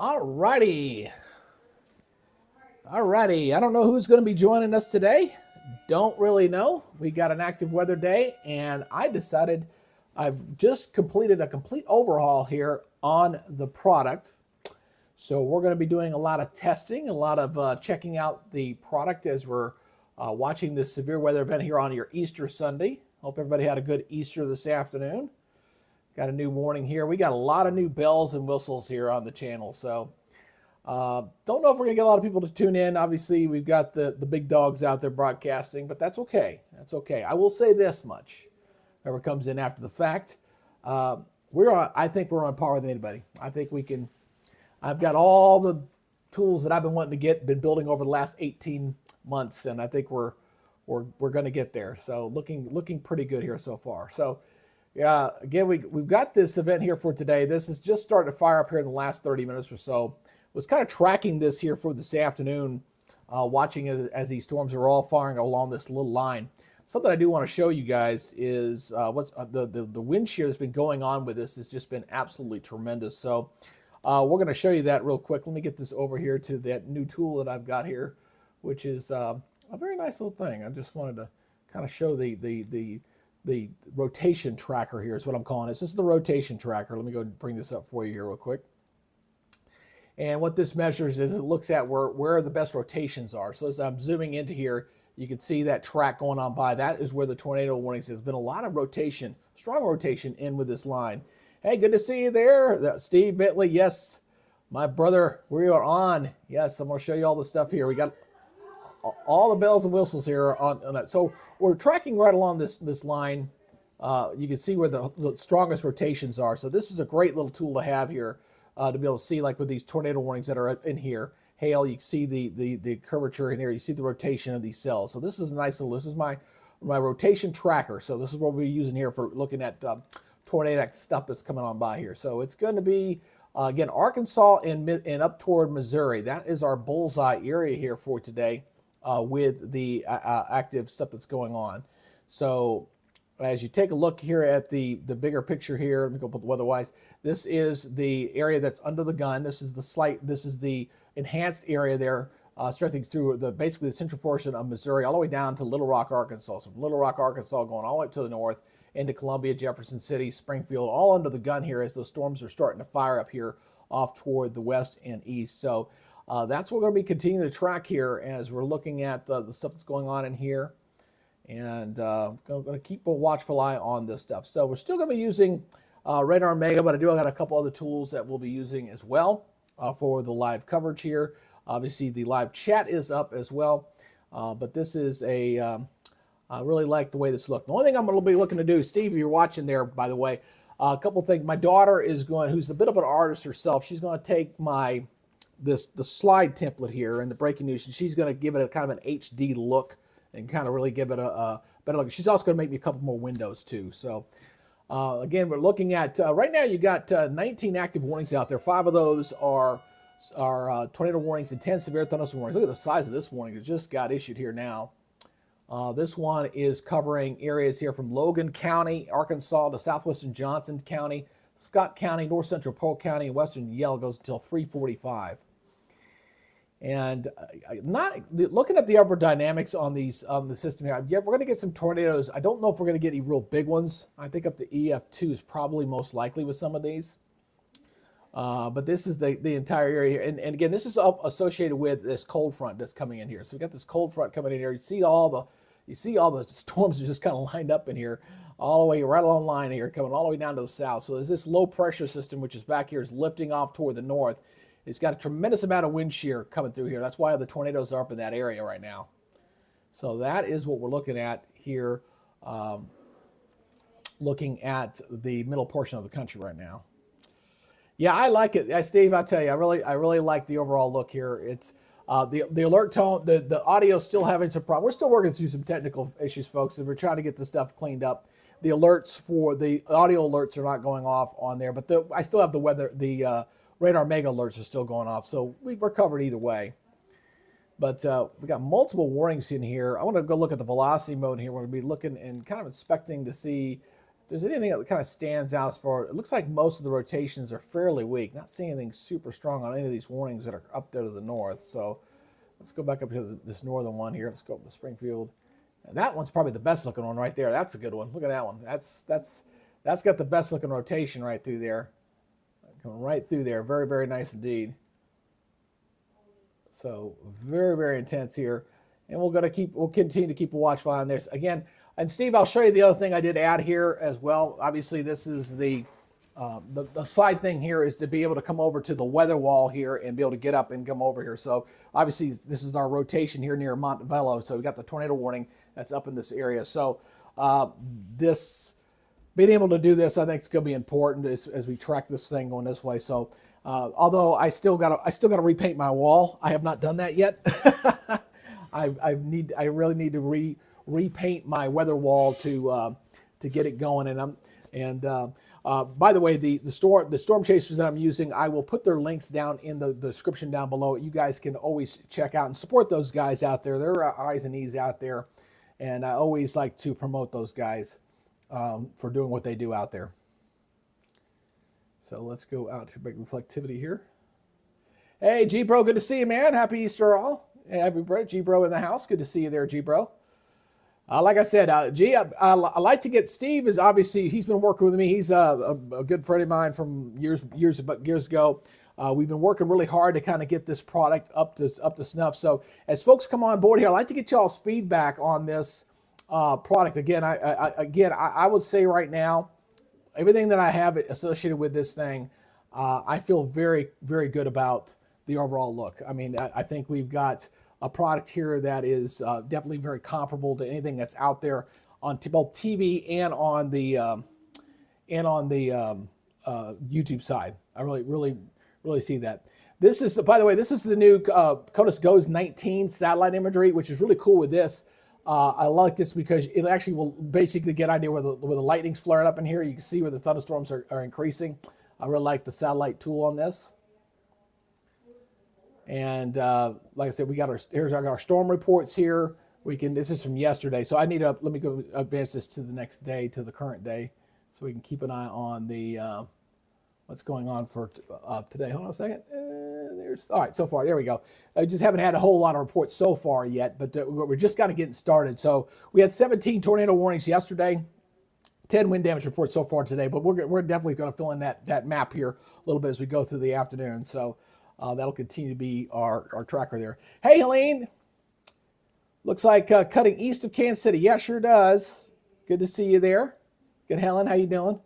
Alrighty. Alrighty. I don't know who's going to be joining us today. Don't really know. We got an active weather day, and I decided I've just completed a complete overhaul here on the product. So we're going to be doing a lot of testing, a lot of checking out the product as we're watching this severe weather event here on your Easter Sunday. Hope everybody had a good Easter this afternoon. Got a new warning here. We got a lot of new bells and whistles here on the channel. So don't know if we're going to get a lot of people to tune in. Obviously, we've got the big dogs out there broadcasting, but that's okay. That's okay. I will say this much. Whoever comes in after the fact, I think we're on par with anybody. I think we can. I've got all the tools that I've been wanting to been building over the last 18 months, and I think we're going to get there. So looking pretty good here so far. So yeah, again, we've got this event here for today. This is just starting to fire up here in the last 30 minutes or so. Was kind of tracking this here for this afternoon, watching as these storms are all firing along this little line. Something I do want to show you guys is what's the wind shear that's been going on with this has just been absolutely tremendous. So we're going to show you that real quick. Let me get this over here to that new tool that I've got here, which is a very nice little thing. I just wanted to kind of show the rotation tracker here is what I'm calling it. This is the rotation tracker. Let me go and bring this up for you here real quick. And what this measures is it looks at where the best rotations are. So as I'm zooming into here, you can see that track going on by. That is where the tornado warnings. There's been a lot of rotation, strong rotation in with this line. Hey, good to see you there. Steve Bentley, yes. My brother, we are on. Yes, I'm going to show you all the stuff here. We got all the bells and whistles here on that. So we're tracking right along this line. You can see where the strongest rotations are. So this is a great little tool to have here. To be able to see, like with these tornado warnings that are in here, hail, you can see the curvature in here, you see the rotation of these cells. So this is a nice little, this is my rotation tracker. So this is what we're using here for looking at tornado stuff that's coming on by here. So it's going to be, again, Arkansas and up toward Missouri. That is our bullseye area here for today with the active stuff that's going on. So as you take a look here at the bigger picture here, let me go put the weather-wise. This is the area that's under the gun. This is the enhanced area there, stretching through basically the central portion of Missouri all the way down to Little Rock, Arkansas. So from Little Rock, Arkansas, going all the way up to the north into Columbia, Jefferson City, Springfield, all under the gun here as those storms are starting to fire up here off toward the west and east. So that's what we're going to be continuing to track here as we're looking at the stuff that's going on in here. And going to keep a watchful eye on this stuff. So we're still going to be using Radar Mega, but I got a couple other tools that we'll be using as well for the live coverage here. Obviously, the live chat is up as well. But this is I really like the way this looks. The only thing I'm going to be looking to do, Steve, if you're watching there, by the way, a couple things. My daughter is who's a bit of an artist herself. She's going to take the slide template here and the breaking news, and she's going to give it a kind of an HD look and kind of really give it a better look. She's also going to make me a couple more windows too. So again, we're looking at, right now you got 19 active warnings out there. 5 of those are tornado warnings and 10 severe thunderstorm warnings. Look at the size of this warning. It just got issued here now. This one is covering areas here from Logan County, Arkansas, to southwestern Johnson County, Scott County, north central Polk County, and western Yell goes until 3:45. And not looking at the upper dynamics on the system here. Yeah, we're going to get some tornadoes. I don't know if we're going to get any real big ones. I think up to EF2 is probably most likely with some of these. But this is the entire area here. And again, this is associated with this cold front that's coming in here. So we got this cold front coming in here. You see all the storms are just kind of lined up in here, all the way right along the line here, coming all the way down to the south. So there's this low pressure system, which is back here, is lifting off toward the north. It's got a tremendous amount of wind shear coming through here. That's why the tornadoes are up in that area right now. So that is what we're looking at here, looking at the middle portion of the country right now. Yeah, I like it. Steve, I'll tell you, I really like the overall look here. It's the alert tone, the audio is still having some problems. We're still working through some technical issues, folks, and we're trying to get this stuff cleaned up. The alerts for the audio alerts are not going off on there, but I still have the Radar Mega alerts are still going off, so we've recovered either way. But we got multiple warnings in here. I want to go look at the velocity mode here. We're going to be looking and kind of inspecting to see there's anything that kind of stands out as far, it looks like most of the rotations are fairly weak. Not seeing anything super strong on any of these warnings that are up there to the north. So let's go back up to this northern one here. Let's go up to Springfield. And that one's probably the best looking one right there. That's a good one. Look at that one. That's got the best looking rotation right through there. Coming right through there. Very, very nice indeed. So very, very intense here. And we'll continue to keep a watchful on this. Again, and Steve, I'll show you the other thing I did add here as well. Obviously, this is the side thing here is to be able to come over to the weather wall here and be able to get up and come over here. So obviously, this is our rotation here near Montevallo. So we got the tornado warning that's up in this area. So this being able to do this, I think, is going to be important as we track this thing going this way. So although I still got to repaint my wall, I have not done that yet. I really need to repaint my weather wall to get it going. By the way, the storm chasers that I'm using, I will put their links down in the description down below. You guys can always check out and support those guys out there. They're eyes and knees out there, and I always like to promote those guys for doing what they do out there. So let's go out to big reflectivity here. Hey, G-Bro, good to see you, man. Happy Easter all. Happy G-Bro in the house. Good to see you there, G-Bro. Like I said, I like to get Steve. Is obviously he's been working with me. He's a good friend of mine from years ago. We've been working really hard to kind of get this product up to snuff. So as folks come on board here, I'd like to get y'all's feedback on this product. Again, I would say right now, everything that I have associated with this thing, I feel very, very good about the overall look. I mean, I think we've got a product here that is definitely very comparable to anything that's out there on both TV and on the YouTube side. I really see that. This is, by the way, this is the new CODIS GOES 19 satellite imagery, which is really cool with this. I like this because it actually will basically get an idea where the lightning's flaring up in here. You can see where the thunderstorms are increasing. I really like the satellite tool on this. And like I said, here's our storm reports here. This is from yesterday. So let me go advance this to the next day, to the current day, so we can keep an eye on the what's going on for today. Hold on a second. All right, so far, there we go. I just haven't had a whole lot of reports so far yet, but we're just kind of getting started. So we had 17 tornado warnings yesterday, 10 wind damage reports so far today, but we're definitely going to fill in that map here a little bit as we go through the afternoon. So that'll continue to be our tracker there. Hey, Helene. Looks like cutting east of Kansas City. Yeah, sure does. Good to see you there. Good, Helen. How you doing?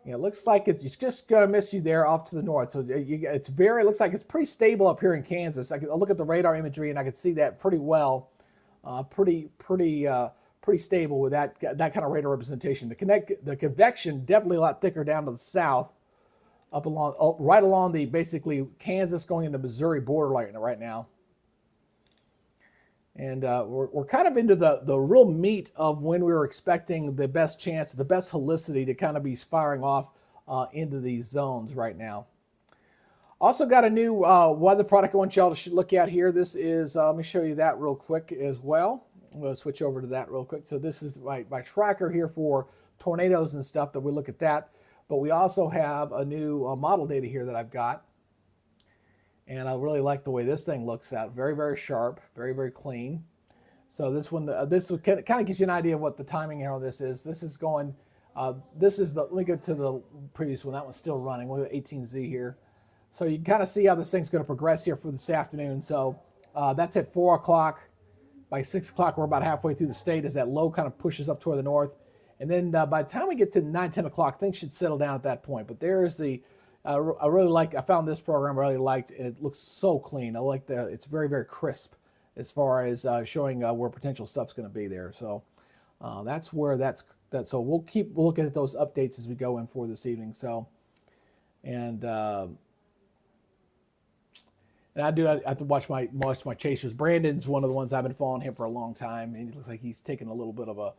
Yeah, it looks like it's just going to miss you there off to the north. So it looks like it's pretty stable up here in Kansas. I look at the radar imagery and I can see that pretty well. Pretty stable with that kind of radar representation. The convection definitely a lot thicker down to the south, right along the basically Kansas going into Missouri borderline right now. And we're kind of into the real meat of when we were expecting the best chance, the best helicity to kind of be firing off into these zones right now. Also got a new weather product I want y'all to look at here. This is, let me show you that real quick as well. I'm going to switch over to that real quick. So this is my tracker here for tornadoes and stuff that we look at that. But we also have a new model data here that I've got. And I really like the way this thing looks out. Very, very sharp, very, very clean. So this one, this kind of gives you an idea of what the timing here on this is. This is going, let me go to the previous one. That one's still running. Look at 18Z here. So you can kind of see how this thing's going to progress here for this afternoon. So that's at 4 o'clock. By 6 o'clock, we're about halfway through the state as that low kind of pushes up toward the north. And then by the time we get to 9, 10 o'clock, things should settle down at that point. But there's the, I found this program I really liked, and it looks so clean. I like it's very, very crisp as far as showing where potential stuff's going to be there. So that's where that's. So we'll keep looking at those updates as we go in for this evening. So, and I have to watch my chasers. Brandon's one of the ones I've been following him for a long time, and it looks like he's taking a little bit of a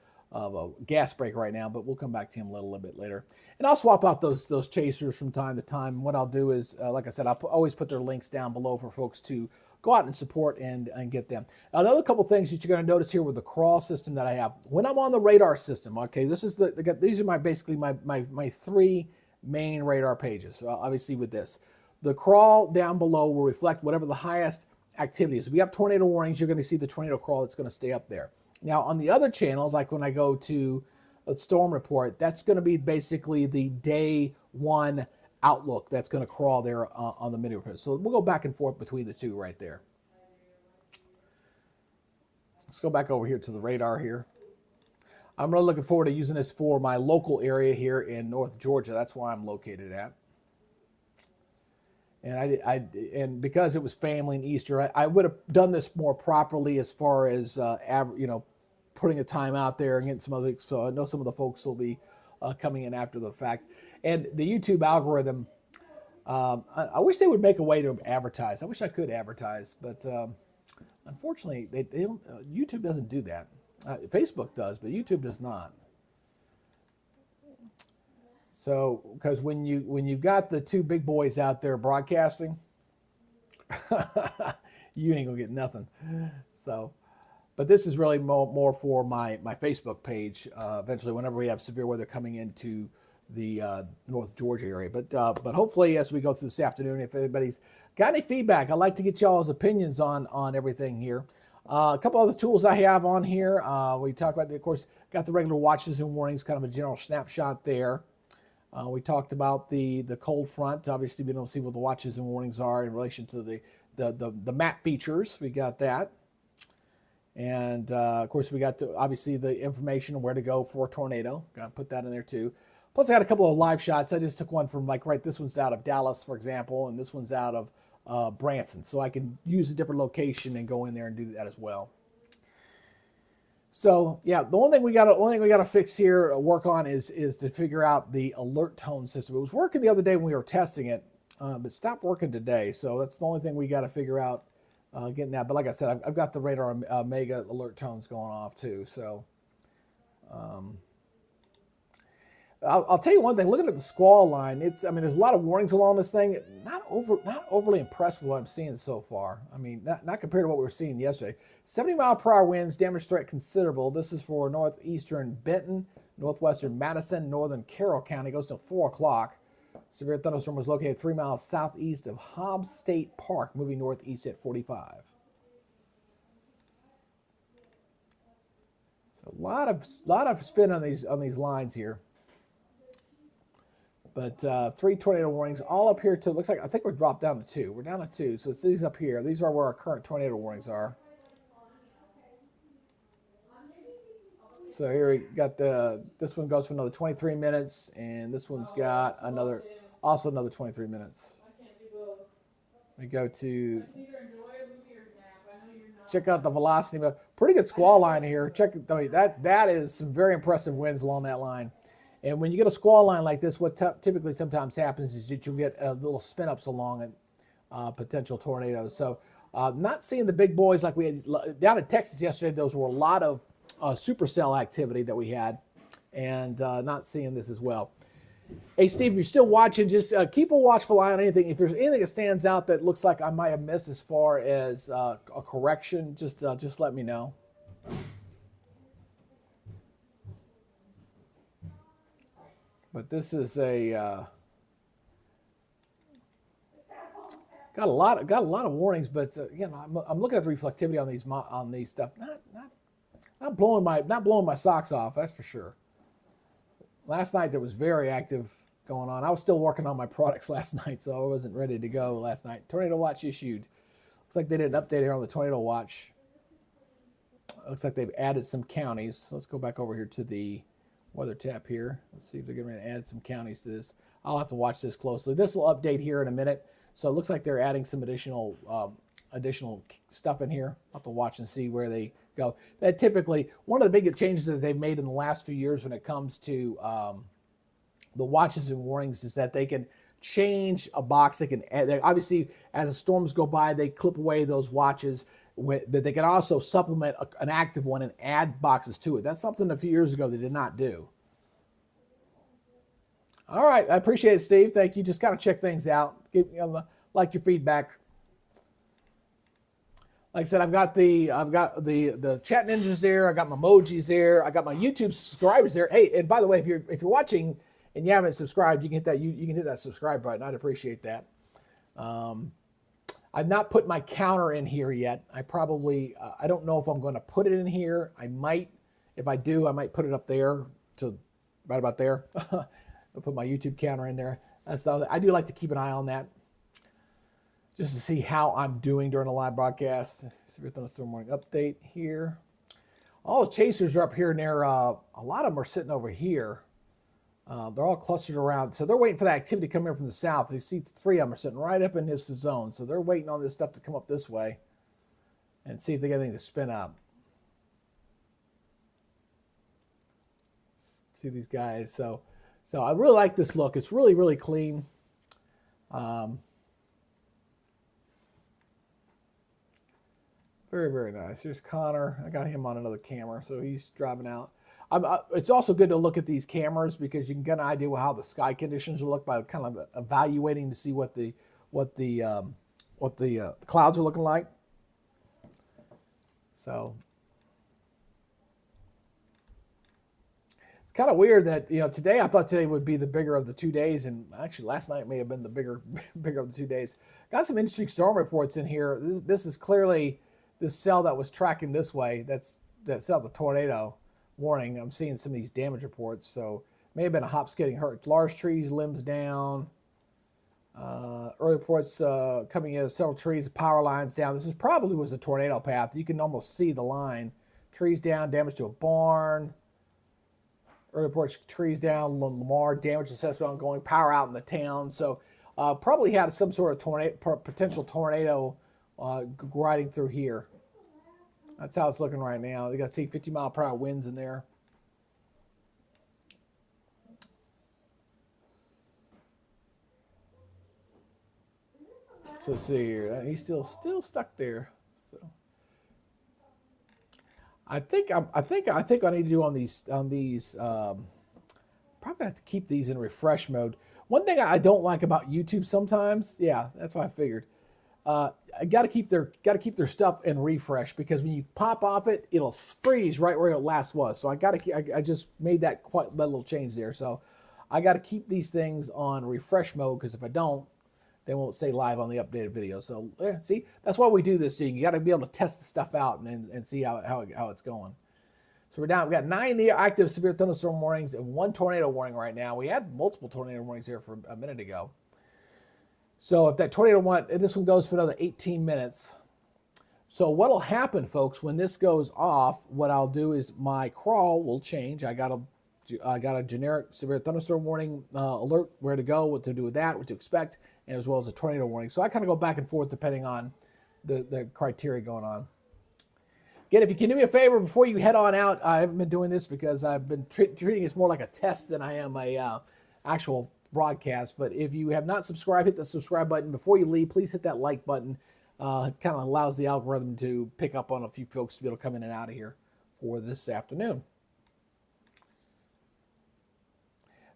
gas break right now, but we'll come back to him a little bit later. And I'll swap out those chasers from time to time. What I'll do is, like I said, I'll always put their links down below for folks to go out and support and get them. Another couple things that you're going to notice here with the crawl system that I have. When I'm on the radar system, okay, this is these are basically my 3 main radar pages. So obviously with this, the crawl down below will reflect whatever the highest activity is. If we have tornado warnings, you're going to see the tornado crawl that's going to stay up there. Now on the other channels, like when I go to a storm report, that's going to be basically the day 1 outlook that's going to crawl there on the mini report. So we'll go back and forth between the two right there. Let's go back over here to the radar here. I'm really looking forward to using this for my local area here in North Georgia. That's where I'm located at. And and because it was family and Easter, I would have done this more properly as far as putting a time out there and getting some other. So I know some of the folks will be coming in after the fact. And the YouTube algorithm, I wish they would make a way to advertise. I wish I could advertise, but unfortunately, they don't. YouTube doesn't do that. Facebook does, but YouTube does not. So, because when you've got the 2 big boys out there broadcasting, you ain't gonna get nothing. So, but this is really more for my Facebook page. Eventually, whenever we have severe weather coming into the North Georgia area, but hopefully as we go through this afternoon, if anybody's got any feedback, I'd like to get y'all's opinions on everything here. A couple other tools I have on here. We talk about, of course, got the regular watches and warnings, kind of a general snapshot there. We talked about the cold front. Obviously, we don't see what the watches and warnings are in relation to the map features. We got that. And, of course, we got obviously the information on where to go for a tornado. Got to put that in there, too. Plus, I got a couple of live shots. I just took one from, this one's out of Dallas, for example, and this one's out of Branson. So I can use a different location and go in there and do that as well. So yeah, the only thing we got to fix here, work on is to figure out the alert tone system. It was working the other day when we were testing it, but stopped working today. So that's the only thing we got to figure out, getting that. But like I said, I've got the radar mega alert tones going off too. So I'll tell you one thing. Looking at the squall line, there's a lot of warnings along this thing. Not overly impressed with what I'm seeing so far. I mean, not compared to what we were seeing yesterday. 70-mile-per-hour winds, damage threat considerable. This is for northeastern Benton, northwestern Madison, northern Carroll County. It goes till 4 o'clock. Severe thunderstorm was located 3 miles southeast of Hobbs State Park, moving northeast at 45. So a lot of spin on these lines here. But 3 tornado warnings, all up here to, looks like, I think we're dropped down to 2. We're down to 2, so it's these up here. These are where our current tornado warnings are. So here we got this one goes for another 23 minutes, and this one's got also another 23 minutes. We go to check out the velocity. Pretty good squall line here. That is some very impressive winds along that line. And when you get a squall line like this, what typically sometimes happens is that you get little spin-ups along it, potential tornadoes. So not seeing the big boys like we had down in Texas yesterday. Those were a lot of supercell activity that we had, and not seeing this as well. Hey, Steve, if you're still watching, just keep a watchful eye on anything. If there's anything that stands out that looks like I might have missed as far as a correction, just let me know. But this is got a lot of warnings. But again, I'm looking at the reflectivity on these stuff. Not blowing my socks off. That's for sure. Last night there was very active going on. I was still working on my products last night, so I wasn't ready to go last night. Tornado watch issued. Looks like they did an update here on the tornado watch. Looks like they've added some counties. So let's go back over here to the weather tab here. Let's see if they're going to add some counties to this. I'll have to watch this closely. This will update here in a minute. So it looks like they're adding some additional stuff in here. I'll have to watch and see where they go. That typically, one of the big changes that they've made in the last few years when it comes to the watches and warnings is that they can change a box. They can add, obviously, as the storms go by, they clip away those watches. But they can also supplement an active one and add boxes to it. That's something a few years ago they did not do. All right, I appreciate it, Steve. Thank you. Just kind of check things out. Like your feedback. like I said, I've got the chat ninjas there. I got my emojis there. I got my YouTube subscribers there. Hey, and by the way, if you're watching and you haven't subscribed, you can hit that you can hit that subscribe button. I'd appreciate that. I've not put my counter in here yet. I probably I don't know if I'm going to put it in here. I might. If I do, I might put it up there to right about there. I'll put my YouTube counter in there. I do like to keep an eye on that, just to see how I'm doing during a live broadcast. Severe thunderstorm warning update here. All the chasers are up here near, a lot of them are sitting over here. They're all clustered around. So they're waiting for that activity to come in from the south. You see 3 of them are sitting right up in this zone. So they're waiting on this stuff to come up this way and see if they get anything to spin up. See these guys. So I really like this look. It's really, really clean. Very, very nice. Here's Connor. I got him on another camera, so he's driving out. It's also good to look at these cameras because you can get an idea of how the sky conditions will look by kind of evaluating to see what the clouds are looking like. So it's kind of weird that today I thought today would be the bigger of the 2 days, and actually last night may have been the bigger of the 2 days. Got some interesting storm reports in here. This is clearly this cell that was tracking this way. That cell, the tornado warning. I'm seeing some of these damage reports, so may have been a hops getting hurt. Large trees, limbs down. Early reports coming in of several trees, power lines down. This probably was a tornado path. You can almost see the line. Trees down, damage to a barn. Early reports, trees down, Lamar, damage assessment ongoing, power out in the town. So probably had some sort of potential tornado riding through here. That's how it's looking right now. You got to see 50-mile-per-hour winds in there. So let's see here. He's still stuck there. So I think I need to do on these probably have to keep these in refresh mode. One thing I don't like about YouTube sometimes, yeah, that's what I figured. I got to keep their stuff in refresh, because when you pop off it, it'll freeze right where it last was. So I just made that little change there. So I got to keep these things on refresh mode, because if I don't, they won't stay live on the updated video. So see, that's why we do this thing. You got to be able to test the stuff out and see how it's going. So we've got 9 active severe thunderstorm warnings and 1 tornado warning right now. We had multiple tornado warnings here for a minute ago. So if that tornado this one goes for another 18 minutes. So what'll happen, folks, when this goes off, what I'll do is my crawl will change. I got a generic severe thunderstorm warning alert, where to go, what to do with that, what to expect, and as well as a tornado warning. So I kind of go back and forth depending on the criteria going on. Again, if you can do me a favor before you head on out, I haven't been doing this because I've been treating this more like a test than I am a actual broadcast. But if you have not subscribed, hit the subscribe button. Before you leave, please hit that like button. It kind of allows the algorithm to pick up on a few folks to be able to come in and out of here for this afternoon.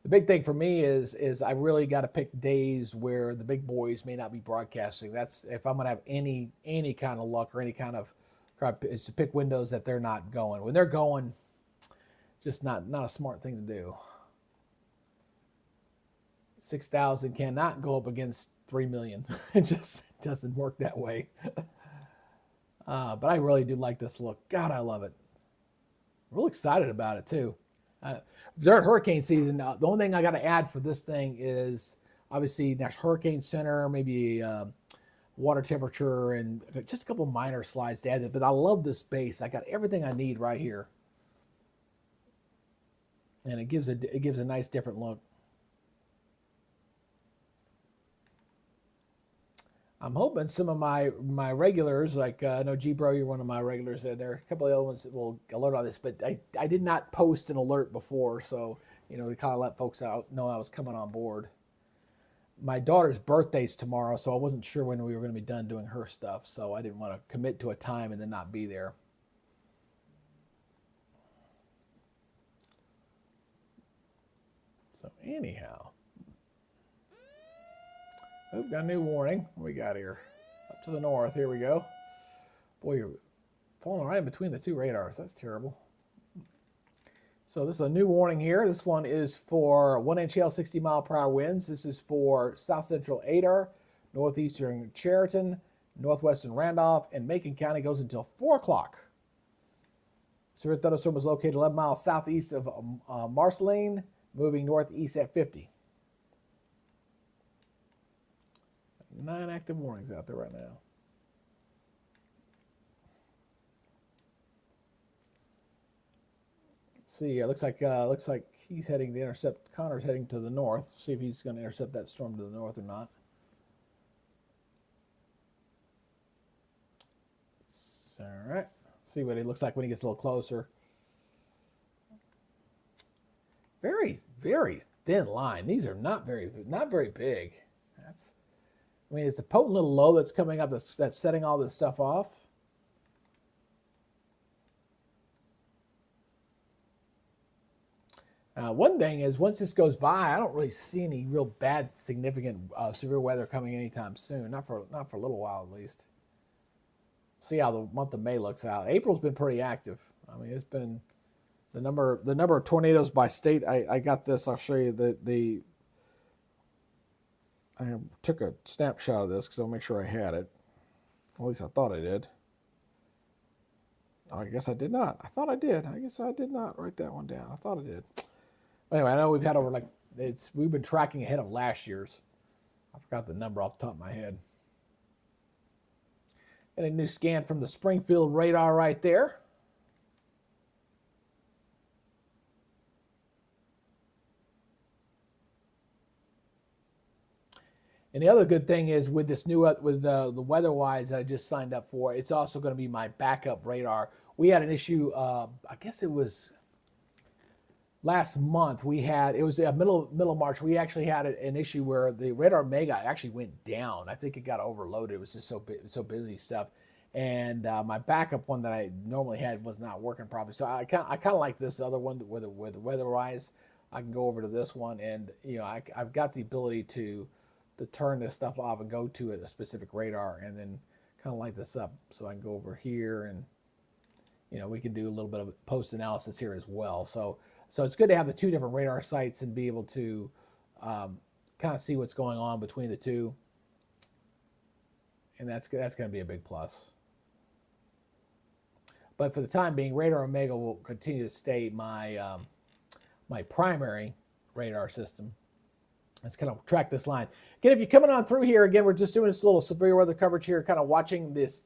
The big thing for me is I really got to pick days where the big boys may not be broadcasting. That's if I'm going to have any kind of luck or any kind of crap, is to pick windows that they're not going. When they're going, just not a smart thing to do. 6,000 cannot go up against 3 million. It just doesn't work that way. But I really do like this look. God, I love it. I'm real excited about it too. During hurricane season, the only thing I got to add for this thing is obviously National Hurricane Center, maybe water temperature, and just a couple minor slides to add it. But I love this base. I got everything I need right here, and it gives a nice different look. I'm hoping some of my regulars, like I know G-Bro, you're one of my regulars. There are a couple of other ones that will alert on this, but I did not post an alert before, so to kind of let folks out know I was coming on board. My daughter's birthday's tomorrow, so I wasn't sure when we were going to be done doing her stuff, so I didn't want to commit to a time and then not be there. So anyhow. Oh, got a new warning. What we got here? Up to the north. Here we go. Boy, you're falling right in between the two radars. That's terrible. So this is a new warning here. This one is for 1-inch hail, 60 mile per hour winds. This is for south central Adair, northeastern Chariton, northwestern Randolph, and Macon County. Goes until 4 o'clock. Severe thunderstorm was located 11 miles southeast of Marceline, moving northeast at 50. 9 active warnings out there right now. See, looks like he's heading to intercept. Connor's heading to the north. See if he's going to intercept that storm to the north or not. All right. See what he looks like when he gets a little closer. Very, very thin line. These are not very big. I mean, it's a potent little low that's coming up that's setting all this stuff off. One thing is, once this goes by, I don't really see any real bad, significant, severe weather coming anytime soon. Not for a little while at least. See how the month of May looks out. April's been pretty active. I mean, it's been the number of tornadoes by state. I got this. I'll show you I took a snapshot of this because I'll make sure I had it. Well, at least I thought I did. Oh, I guess I did not. I thought I did. I guess I did not write that one down. I thought I did. Anyway, I know we've had over we've been tracking ahead of last year's. I forgot the number off the top of my head. And a new scan from the Springfield radar right there. And the other good thing is with this new, with the WeatherWise that I just signed up for, it's also going to be my backup radar. We had an issue, I guess it was last month. It was middle of March. We actually had an issue where the Radar Mega actually went down. I think it got overloaded. It was just so busy stuff. And my backup one that I normally had was not working properly. So I kind of like this other one with the WeatherWise. I can go over to this one, and I've got the ability to turn this stuff off and go to a specific radar, and then kind of light this up. So I can go over here, and we can do a little bit of post analysis here as well. So it's good to have the two different radar sites and be able to kind of see what's going on between the two, and that's going to be a big plus. But for the time being, Radar Omega will continue to stay my my primary radar system. Let's kind of track this line. Again, if you're coming on through here, again, we're just doing this little severe weather coverage here, kind of watching this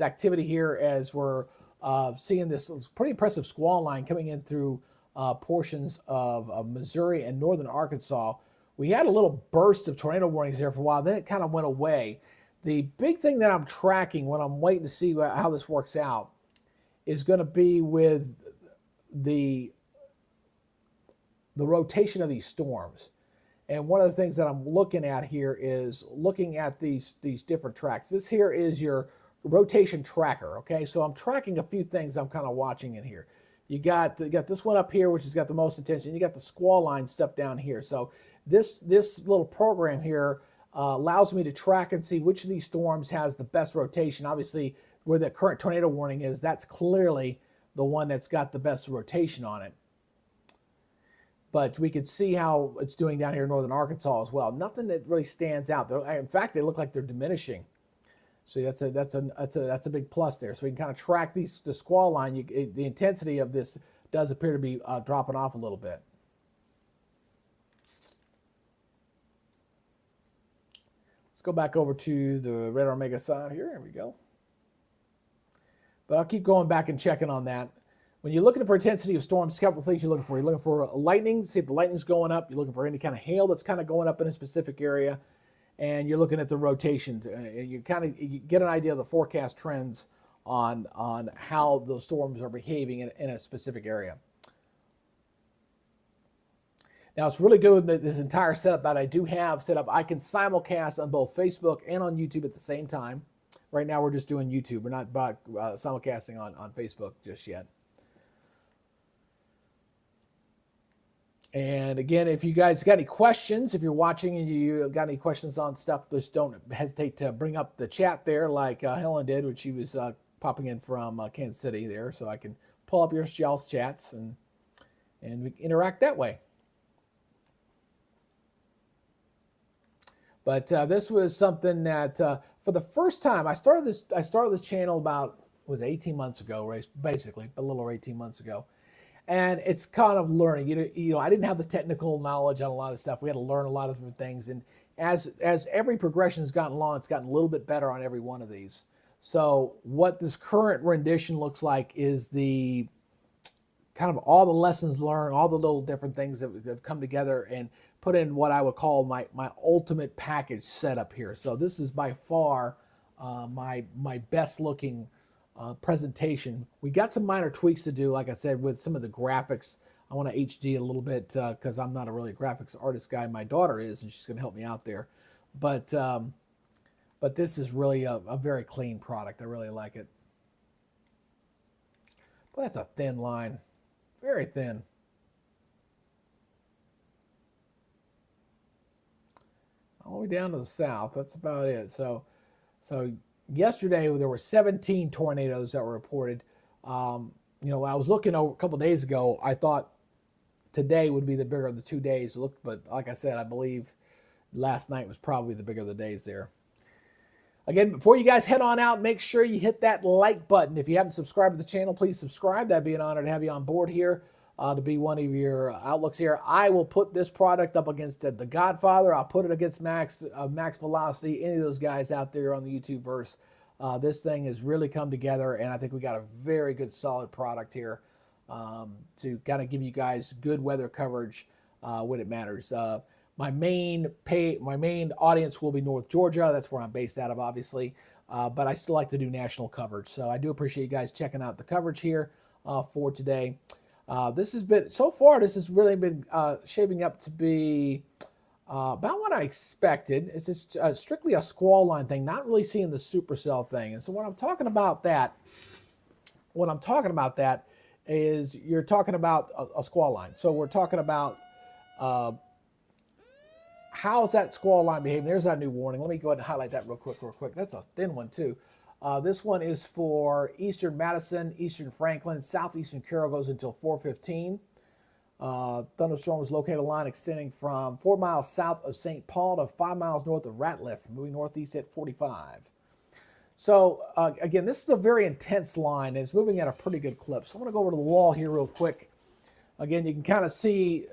activity here as we're seeing this pretty impressive squall line coming in through portions of Missouri and northern Arkansas. We had a little burst of tornado warnings there for a while, then it kind of went away. The big thing that I'm tracking when I'm waiting to see how this works out is going to be with the rotation of these storms. And one of the things that I'm looking at here is looking at these different tracks. This here is your rotation tracker, okay? So I'm tracking a few things I'm kind of watching in here. You got this one up here, which has got the most attention. You got the squall line stuff down here. So this little program here allows me to track and see which of these storms has the best rotation. Obviously, where the current tornado warning is, that's clearly the one that's got the best rotation on it. But we can see how it's doing down here in northern Arkansas as well. Nothing that really stands out. In fact, they look like they're diminishing. So that's a big plus there. So we can kind of track the squall line. The intensity of this does appear to be dropping off a little bit. Let's go back over to the Radar Omega side here. Here we go. But I'll keep going back and checking on that. When you're looking for intensity of storms, a couple of things you're looking for. You're looking for lightning, see if the lightning's going up. You're looking for any kind of hail that's kind of going up in a specific area. And you're looking at the rotation. You get an idea of the forecast trends on how those storms are behaving in a specific area. Now, it's really good with this entire setup that I do have set up. I can simulcast on both Facebook and on YouTube at the same time. Right now, we're just doing YouTube. We're not simulcasting on Facebook just yet. And again, if you guys got any questions, if you're watching and you got any questions on stuff, just don't hesitate to bring up the chat there like Helen did when she was popping in from Kansas City there, so I can pull up your y'all's chats and we interact that way. But this was something that for the first time I started this channel about 18 months ago, right? Basically a little over 18 months ago. And it's kind of learning. You know, I didn't have the technical knowledge on a lot of stuff. We had to learn a lot of different things. And as every progression has gotten along, it's gotten a little bit better on every one of these. So what this current rendition looks like is the kind of all the lessons learned, all the little different things that have come together and put in what I would call my ultimate package setup here. So this is by far my best looking presentation. We got some minor tweaks to do, like I said, with some of the graphics. I want to HD a little bit because I'm not a really graphics artist guy. My daughter is, and she's going to help me out there. But this is really a very clean product. I really like it. But that's a thin line, very thin. All the way down to the south. That's about it. So yesterday there were 17 tornadoes that were reported. You know, when I was looking over a couple of days ago, I thought today would be the bigger of the 2 days. But like I said, I believe last night was probably the bigger of the days there. Again, before you guys head on out, make sure you hit that like button. If you haven't subscribed to the channel, please subscribe. That'd be an honor to have you on board here. To be one of your outlooks here. I will put this product up against the Godfather. I'll put it against Max Velocity, any of those guys out there on the YouTube verse. This thing has really come together, and I think we got a very good, solid product here to kind of give you guys good weather coverage when it matters. My main audience will be North Georgia. That's where I'm based out of, obviously. But I still like to do national coverage. So I do appreciate you guys checking out the coverage here for today. This has been, so far, this has really been shaping up to be about what I expected. It's just strictly a squall line thing, not really seeing the supercell thing. And so when I'm talking about that, is you're talking about a squall line. So we're talking about how's that squall line behaving. There's that new warning. Let me go ahead and highlight that real quick. That's a thin one too. This one is for eastern Madison, eastern Franklin, southeastern Carroll goes until 4:15. Thunderstorm was located a line extending from 4 miles south of St. Paul to 5 miles north of Ratliff, moving northeast at 45. So again, this is a very intense line, and it's moving at a pretty good clip. So I'm going to go over to the wall here real quick. Again, you can kind of see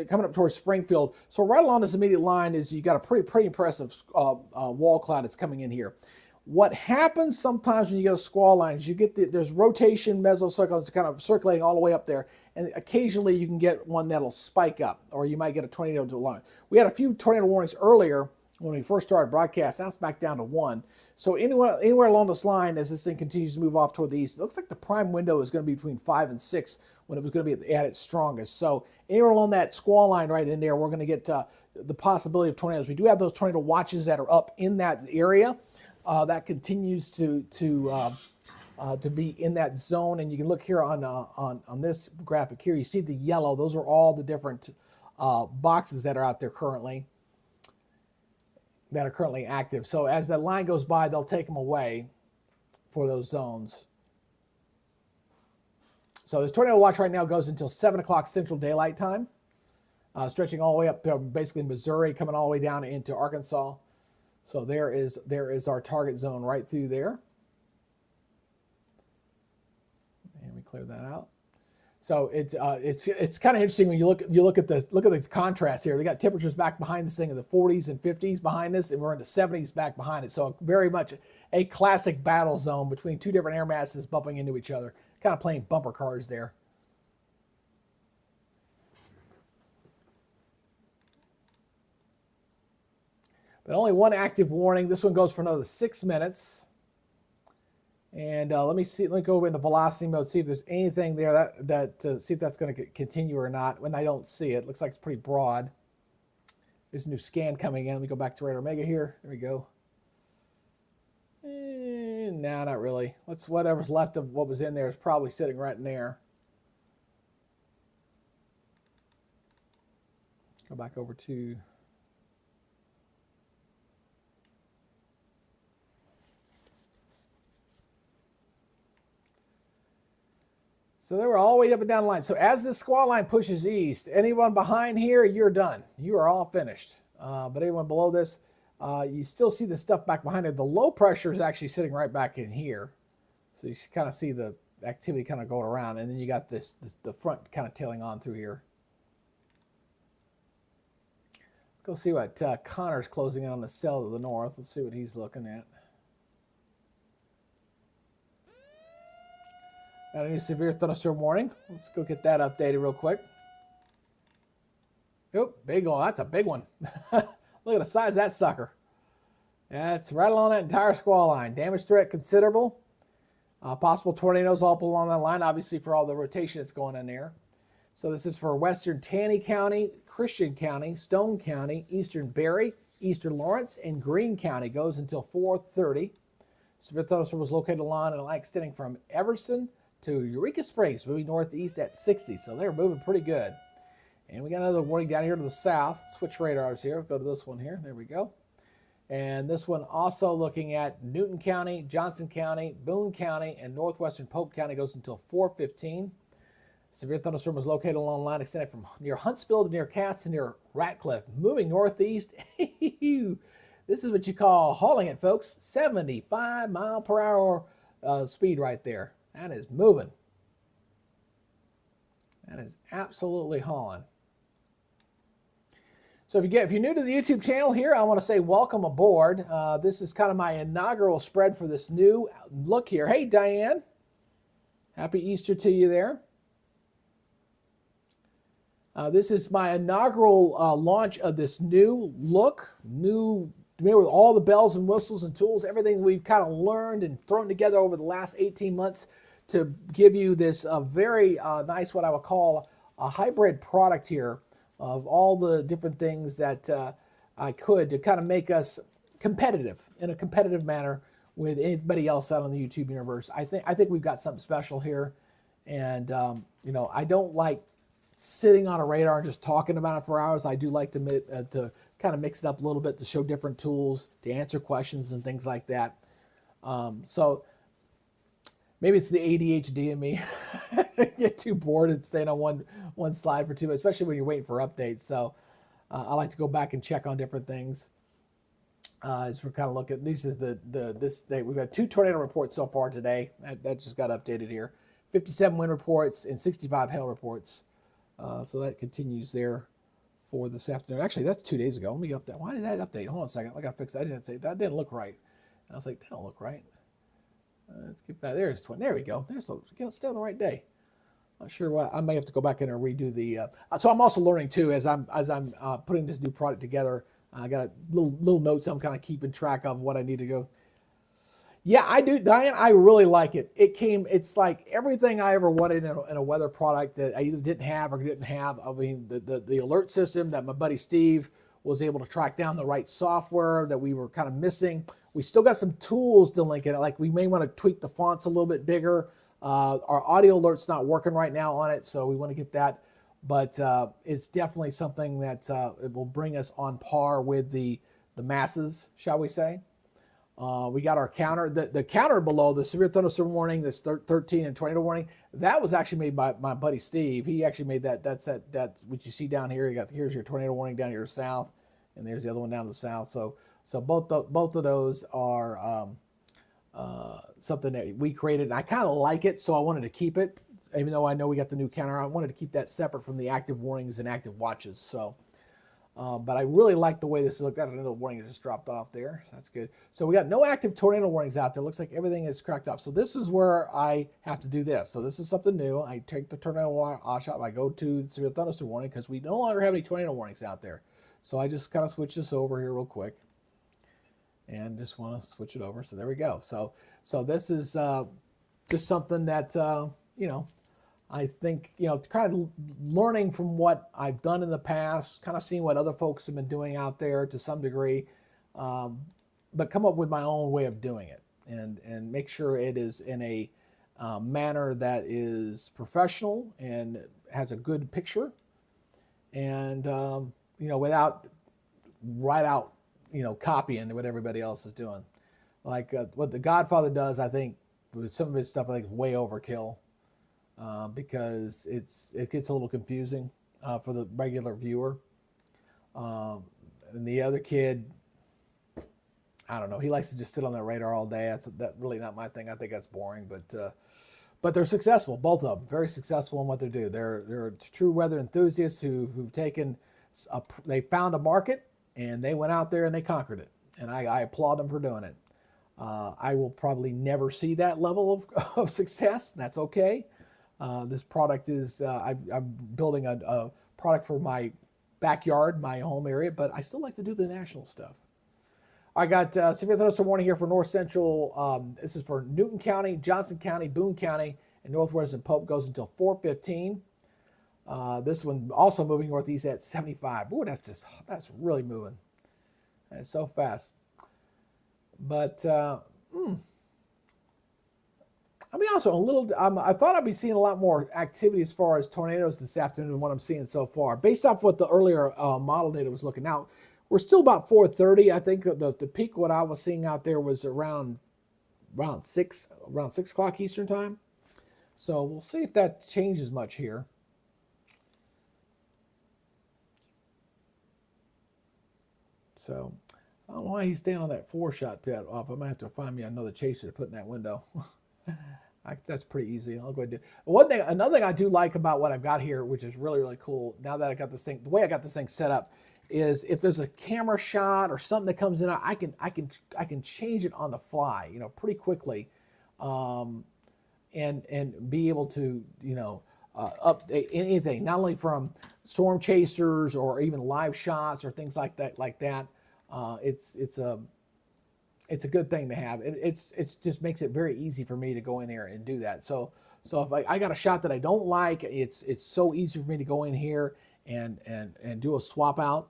coming up towards Springfield. So right along this immediate line is you got a pretty impressive wall cloud that's coming in here. What happens sometimes when you get a squall line is you get there's rotation, mesocircle, kind of circulating all the way up there, and occasionally you can get one that'll spike up, or you might get a tornado to line. We had a few tornado warnings earlier when we first started broadcast. Now it's back down to 1. So anywhere along this line, as this thing continues to move off toward the east, it looks like the prime window is going to be between 5 and 6 when it was going to be at its strongest. So anywhere along that squall line right in there, we're going to get the possibility of tornadoes. We do have those tornado watches that are up in that area. That continues to be in that zone, and you can look here on this graphic here. You see the yellow; those are all the different boxes that are out there currently active. So as that line goes by, they'll take them away for those zones. So this tornado watch right now goes until 7 o'clock Central Daylight Time, stretching all the way up to basically Missouri, coming all the way down into Arkansas. So there is our target zone right through there. And we clear that out. So it's kind of interesting when you look at the contrast here. We got temperatures back behind this thing in the 40s and 50s behind this, and we're in the 70s back behind it. So very much a classic battle zone between two different air masses bumping into each other, kind of playing bumper cars there. But only one active warning. This one goes for another 6 minutes. And let me go into velocity mode, see if there's anything there see if that's going to continue or not. When I don't see it, looks like it's pretty broad. There's a new scan coming in. Let me go back to Radar Omega here. There we go. No, not really. Whatever's left of what was in there is probably sitting right in there. Go back over to So they were all the way up and down the line. So as this squall line pushes east, anyone behind here, you're done. You are all finished. But anyone below this, you still see the stuff back behind it. The low pressure is actually sitting right back in here. So you kind of see the activity kind of going around. And then you got the front kind of tailing on through here. Let's go see what Connor's closing in on the cell to the north. Let's see what he's looking at. Got a new severe thunderstorm warning. Let's go get that updated real quick. Oh, big one. That's a big one. Look at the size of that sucker. Yeah, it's right along that entire squall line. Damage threat considerable. Possible tornadoes all up along that line, obviously for all the rotation that's going in there. So this is for western Taney County, Christian County, Stone County, eastern Berry, eastern Lawrence, and Greene County. Goes until 4:30. Severe thunderstorm was located along and extending from Everson to Eureka Springs, moving northeast at 60. So they're moving pretty good. And we got another warning down here to the south. Switch radars here. Go to this one here. There we go. And this one also looking at Newton County, Johnson County, Boone County, and northwestern Pope County. Goes until 4:15. Severe thunderstorm was located along the line extending from near Huntsville to near Cass to near Ratcliffe, moving northeast. This is what you call hauling it, folks. 75 mile per hour speed right there. That is moving. That is absolutely hauling. So if you're new to the YouTube channel here, I want to say welcome aboard. This is kind of my inaugural spread for this new look here. Hey, Diane. Happy Easter to you there. This is my inaugural launch of this new look, with all the bells and whistles and tools, everything we've kind of learned and thrown together over the last 18 months to give you this very nice, what I would call a hybrid product here of all the different things that I could to kind of make us competitive in a competitive manner with anybody else out on the YouTube universe. I think we've got something special here, and I don't like sitting on a radar and just talking about it for hours. I do like to kind of mix it up a little bit to show different tools, to answer questions and things like that. So maybe it's the ADHD in me. I get too bored and staying on one slide for too much, especially when you're waiting for updates. So I like to go back and check on different things. As we're kind of looking, these is this day. We've got 2 tornado reports so far today. That just got updated here. 57 wind reports and 65 hail reports. So that continues there for this afternoon. Actually, that's 2 days ago. Let me get update. Why did that update? Hold on a second. I got to fix that. I didn't say that didn't look right. And I was like, that don't look right. Let's get back. There's 20. There we go. There's still on the right day. Not sure why. I may have to go back in and redo the. So I'm also learning too as I'm putting this new product together. I got little notes I'm kind of keeping track of what I need to go. Yeah, I do, Diane. I really like it. It's like everything I ever wanted in a weather product that I either didn't have or didn't have. I mean, the alert system that my buddy Steve was able to track down the right software that we were kind of missing. We still got some tools to link it. Like we may want to tweak the fonts a little bit bigger. Our audio alert's not working right now on it, so we want to get that. But it's definitely something that it will bring us on par with the masses, shall we say. We got our counter, the counter below the severe thunderstorm warning, this 13 and tornado warning. That was actually made by my buddy Steve. He actually made that. That's what you see down here. Here's your tornado warning down here south, and there's the other one down to the south. So both of those are something that we created, and I kind of like it, so I wanted to keep it. Even though I know we got the new counter, I wanted to keep that separate from the active warnings and active watches. So. But I really like the way this looks. Got another warning that just dropped off there, so that's good. So we got no active tornado warnings out there. Looks like everything is cracked up. So this is where I have to do this. So this is something new. I take the tornado off. I go to the severe thunderstorm warning because we no longer have any tornado warnings out there. So I just kind of switch this over here real quick, and just want to switch it over. So there we go. So this is just something that I think, kind of learning from what I've done in the past, kind of seeing what other folks have been doing out there to some degree, but come up with my own way of doing it and make sure it is in a manner that is professional and has a good picture and, without right out, copying what everybody else is doing. Like what The Godfather does, I think, with some of his stuff, I think is way overkill. because it gets a little confusing for the regular viewer. Um, and the other kid, I don't know. He likes to just sit on that radar all day. That's really not my thing. I think that's boring. But they're successful. Both of them very successful in what they do. They're true weather enthusiasts who've taken they found a market and they went out there and they conquered it. And I applaud them for doing it. I will probably never see that level of success. That's okay. This product is I'm building a product for my backyard, my home area, but I still like to do the national stuff. I got severe thunderstorm warning here for North Central. This is for Newton County, Johnson County, Boone County, and Northwestern Pope. Goes until 4:15. This one also moving northeast at 75. Ooh, that's really moving. It's so fast. But I mean, also a little. I thought I'd be seeing a lot more activity as far as tornadoes this afternoon than what I'm seeing so far, based off what the earlier model data was looking. Now we're still about 4:30. I think the peak what I was seeing out there was around 6 o'clock Eastern time. So we'll see if that changes much here. So I don't know why he's staying on that 4-shot that off. I'm gonna have to find me another chaser to put in that window. That's pretty easy. I'll go ahead and do it. Another thing I do like about what I've got here, which is really, really cool, now that I got this thing, the way I got this thing set up, is if there's a camera shot or something that comes in, I can change it on the fly, pretty quickly, and be able to, update anything, not only from storm chasers or even live shots or things like that. It's a good thing to have. It's just makes it very easy for me to go in there and do that. So if I got a shot that I don't like, it's so easy for me to go in here and do a swap out.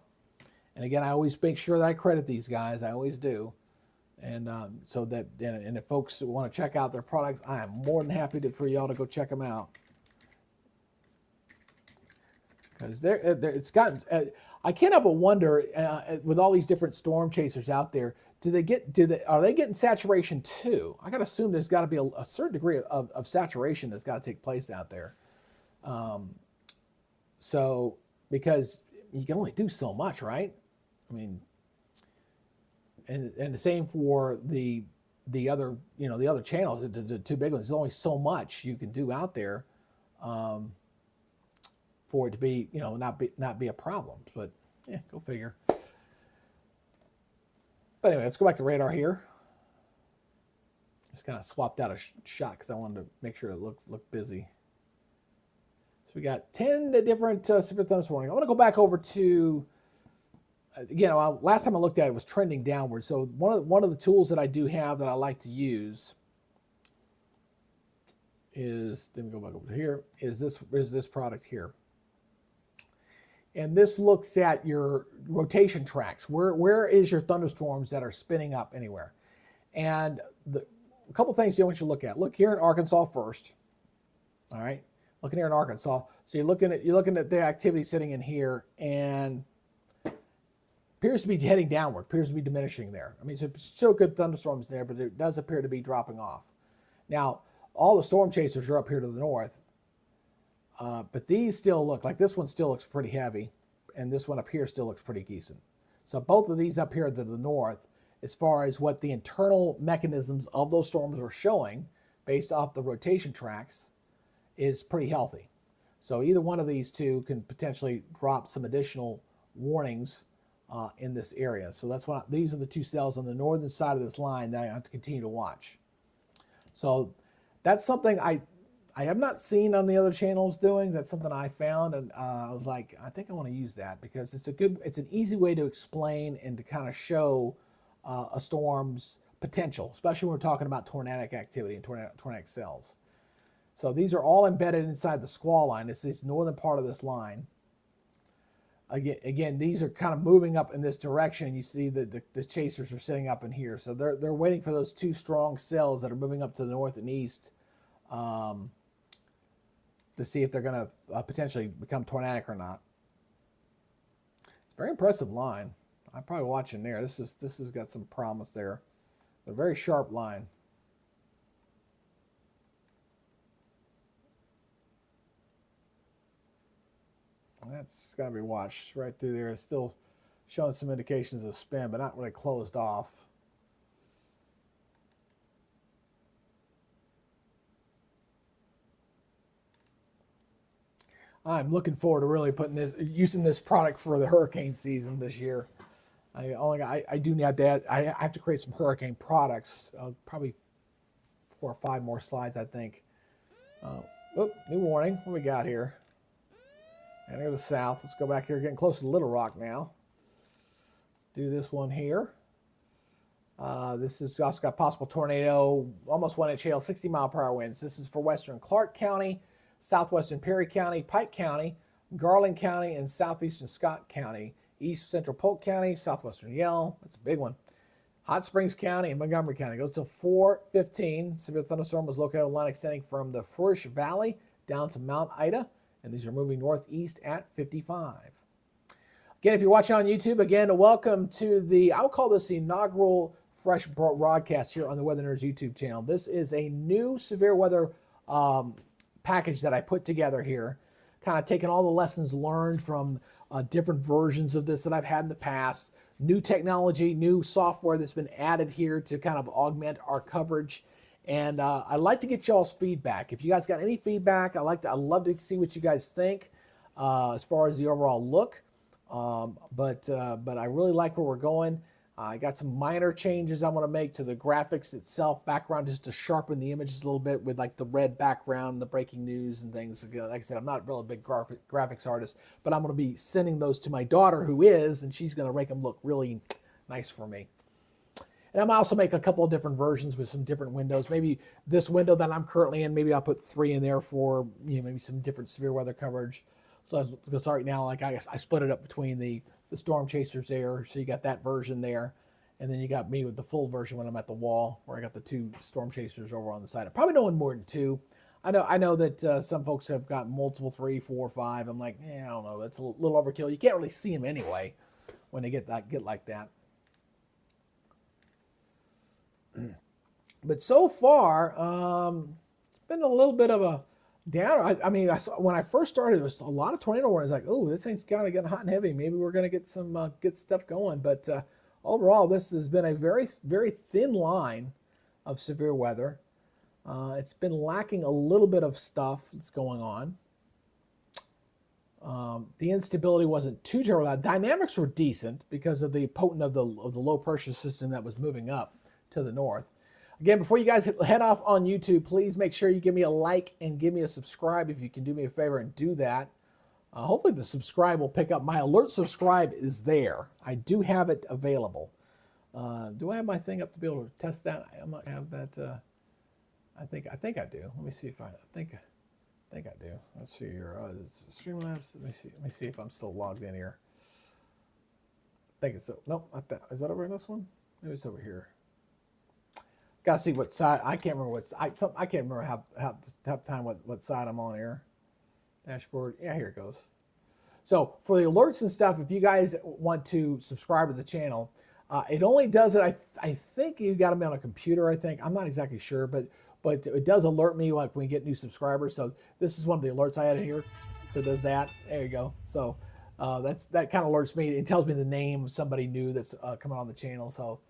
And again, I always make sure that I credit these guys. I always do. And so that and if folks want to check out their products, I am more than happy for y'all to go check them out. Because it's gotten. I can't help but wonder with all these different storm chasers out there, are they getting saturation too? I got to assume there's got to be a certain degree of saturation that's got to take place out there. So because you can only do so much, right? I mean, and the same for the other the other channels, the two big ones. There's only so much you can do out there. For it to be, not be a problem, but yeah, go figure. But anyway, let's go back to radar here. Just kind of swapped out a shot because I wanted to make sure it looked busy. So we got 10 different severe thunderstorm warnings. I want to go back over to again. Last time I looked at it was trending downward. So one of the tools that I do have that I like to use is, let me go back over to here. Is this product here? And this looks at your rotation tracks. Where is your thunderstorms that are spinning up anywhere? And a couple things you want you to look at. Look here in Arkansas first. All right, looking here in Arkansas. So you're looking at the activity sitting in here, and appears to be heading downward. Appears to be diminishing there. I mean, so still good thunderstorms there, but it does appear to be dropping off. Now, all the storm chasers are up here to the north. But these still look like this one still looks pretty heavy, and this one up here still looks pretty decent. So both of these up here to the north, as far as what the internal mechanisms of those storms are showing, based off the rotation tracks, is pretty healthy. So either one of these two can potentially drop some additional warnings in this area. So that's why these are the two cells on the northern side of this line that I have to continue to watch. So that's something I have not seen on the other channels doing. That's something I found, and I was like, I think I want to use that because it's an easy way to explain and to kind of show a storm's potential, especially when we're talking about tornadic activity and tornadic cells. So these are all embedded inside the squall line. It's this northern part of this line. Again, these are kind of moving up in this direction. You see the chasers are sitting up in here, so they're waiting for those two strong cells that are moving up to the north and east. To see if they're going to potentially become tornadic or not. It's a very impressive line. I'm probably watching there. This has got some promise there. A very sharp line. That's got to be watched right through there. It's still showing some indications of spin, but not really closed off. I'm looking forward to really using this product for the hurricane season this year. I do need to I have to create some hurricane products. Probably 4 or 5 more slides, I think. New warning. What we got here? And here's the south. Let's go back here, getting close to Little Rock now. Let's do this one here. This is also got possible tornado, almost 1-inch hail, 60-mile-per-hour winds. This is for western Clark County, southwestern Perry County, Pike County, Garland County, and southeastern Scott County, east central Polk County, southwestern Yell. That's a big one. Hot Springs County and Montgomery County. Goes till 4:15. Severe thunderstorm was located on line extending from the Furish Valley down to Mount Ida, and these are moving northeast at 55. Again, if you're watching on YouTube, again, welcome to I'll call this the inaugural fresh broadcast here on the Weather Nerds YouTube channel. This is a new severe weather package that I put together here, kind of taking all the lessons learned from different versions of this that I've had in the past, new technology, new software that's been added here to kind of augment our coverage. And I'd like to get y'all's feedback. If you guys got any feedback, I'd love to see what you guys think as far as the overall look. But I really like where we're going. I got some minor changes I want to make to the graphics itself, background, just to sharpen the images a little bit with like the red background, the breaking news and things. Like I said, I'm not really a big graphics artist, but I'm going to be sending those to my daughter who is, and she's going to make them look really nice for me. And I'm also make a couple of different versions with some different windows. Maybe this window that I'm currently in, maybe I'll put 3 in there for maybe some different severe weather coverage. So right now, like I split it up between the storm chasers there, so you got that version there, and then you got me with the full version when I'm at the wall, where I got the 2 storm chasers over on the side. I'm probably no one more than 2. I know that some folks have got multiple 3, 4, 5. I'm like, I don't know, that's a little overkill. You can't really see them anyway when they get like that. But so far, it's been a little bit of a downer. When I first started, there was a lot of tornado warnings. Like, oh, this thing's kind of getting hot and heavy. Maybe we're going to get some good stuff going. But overall, this has been a very, very thin line of severe weather. It's been lacking a little bit of stuff that's going on. The instability wasn't too terrible. The dynamics were decent because of the potent of the low pressure system that was moving up to the north. Again, before you guys head off on YouTube, please make sure you give me a like and give me a subscribe if you can do me a favor and do that. Hopefully the subscribe will pick up. My alert subscribe is there. I do have it available. Do I have my thing up to be able to test that? I might have that. I think I do. Let me see if I think I do. Let's see here. Streamlabs. Let me see if I'm still logged in here. I think it's nope, not that. Is that over in this one? Maybe it's over here. Got to see what side. I can't remember I can't remember what side I'm on here. Dashboard. Yeah, here it goes. So for the alerts and stuff, if you guys want to subscribe to the channel, it only does it. I think you got them on a computer. I think I'm not exactly sure, but it does alert me like when we get new subscribers. So this is one of the alerts I added here. So it does that. There you go. So that kind of alerts me. It tells me the name of somebody new that's coming on the channel. So.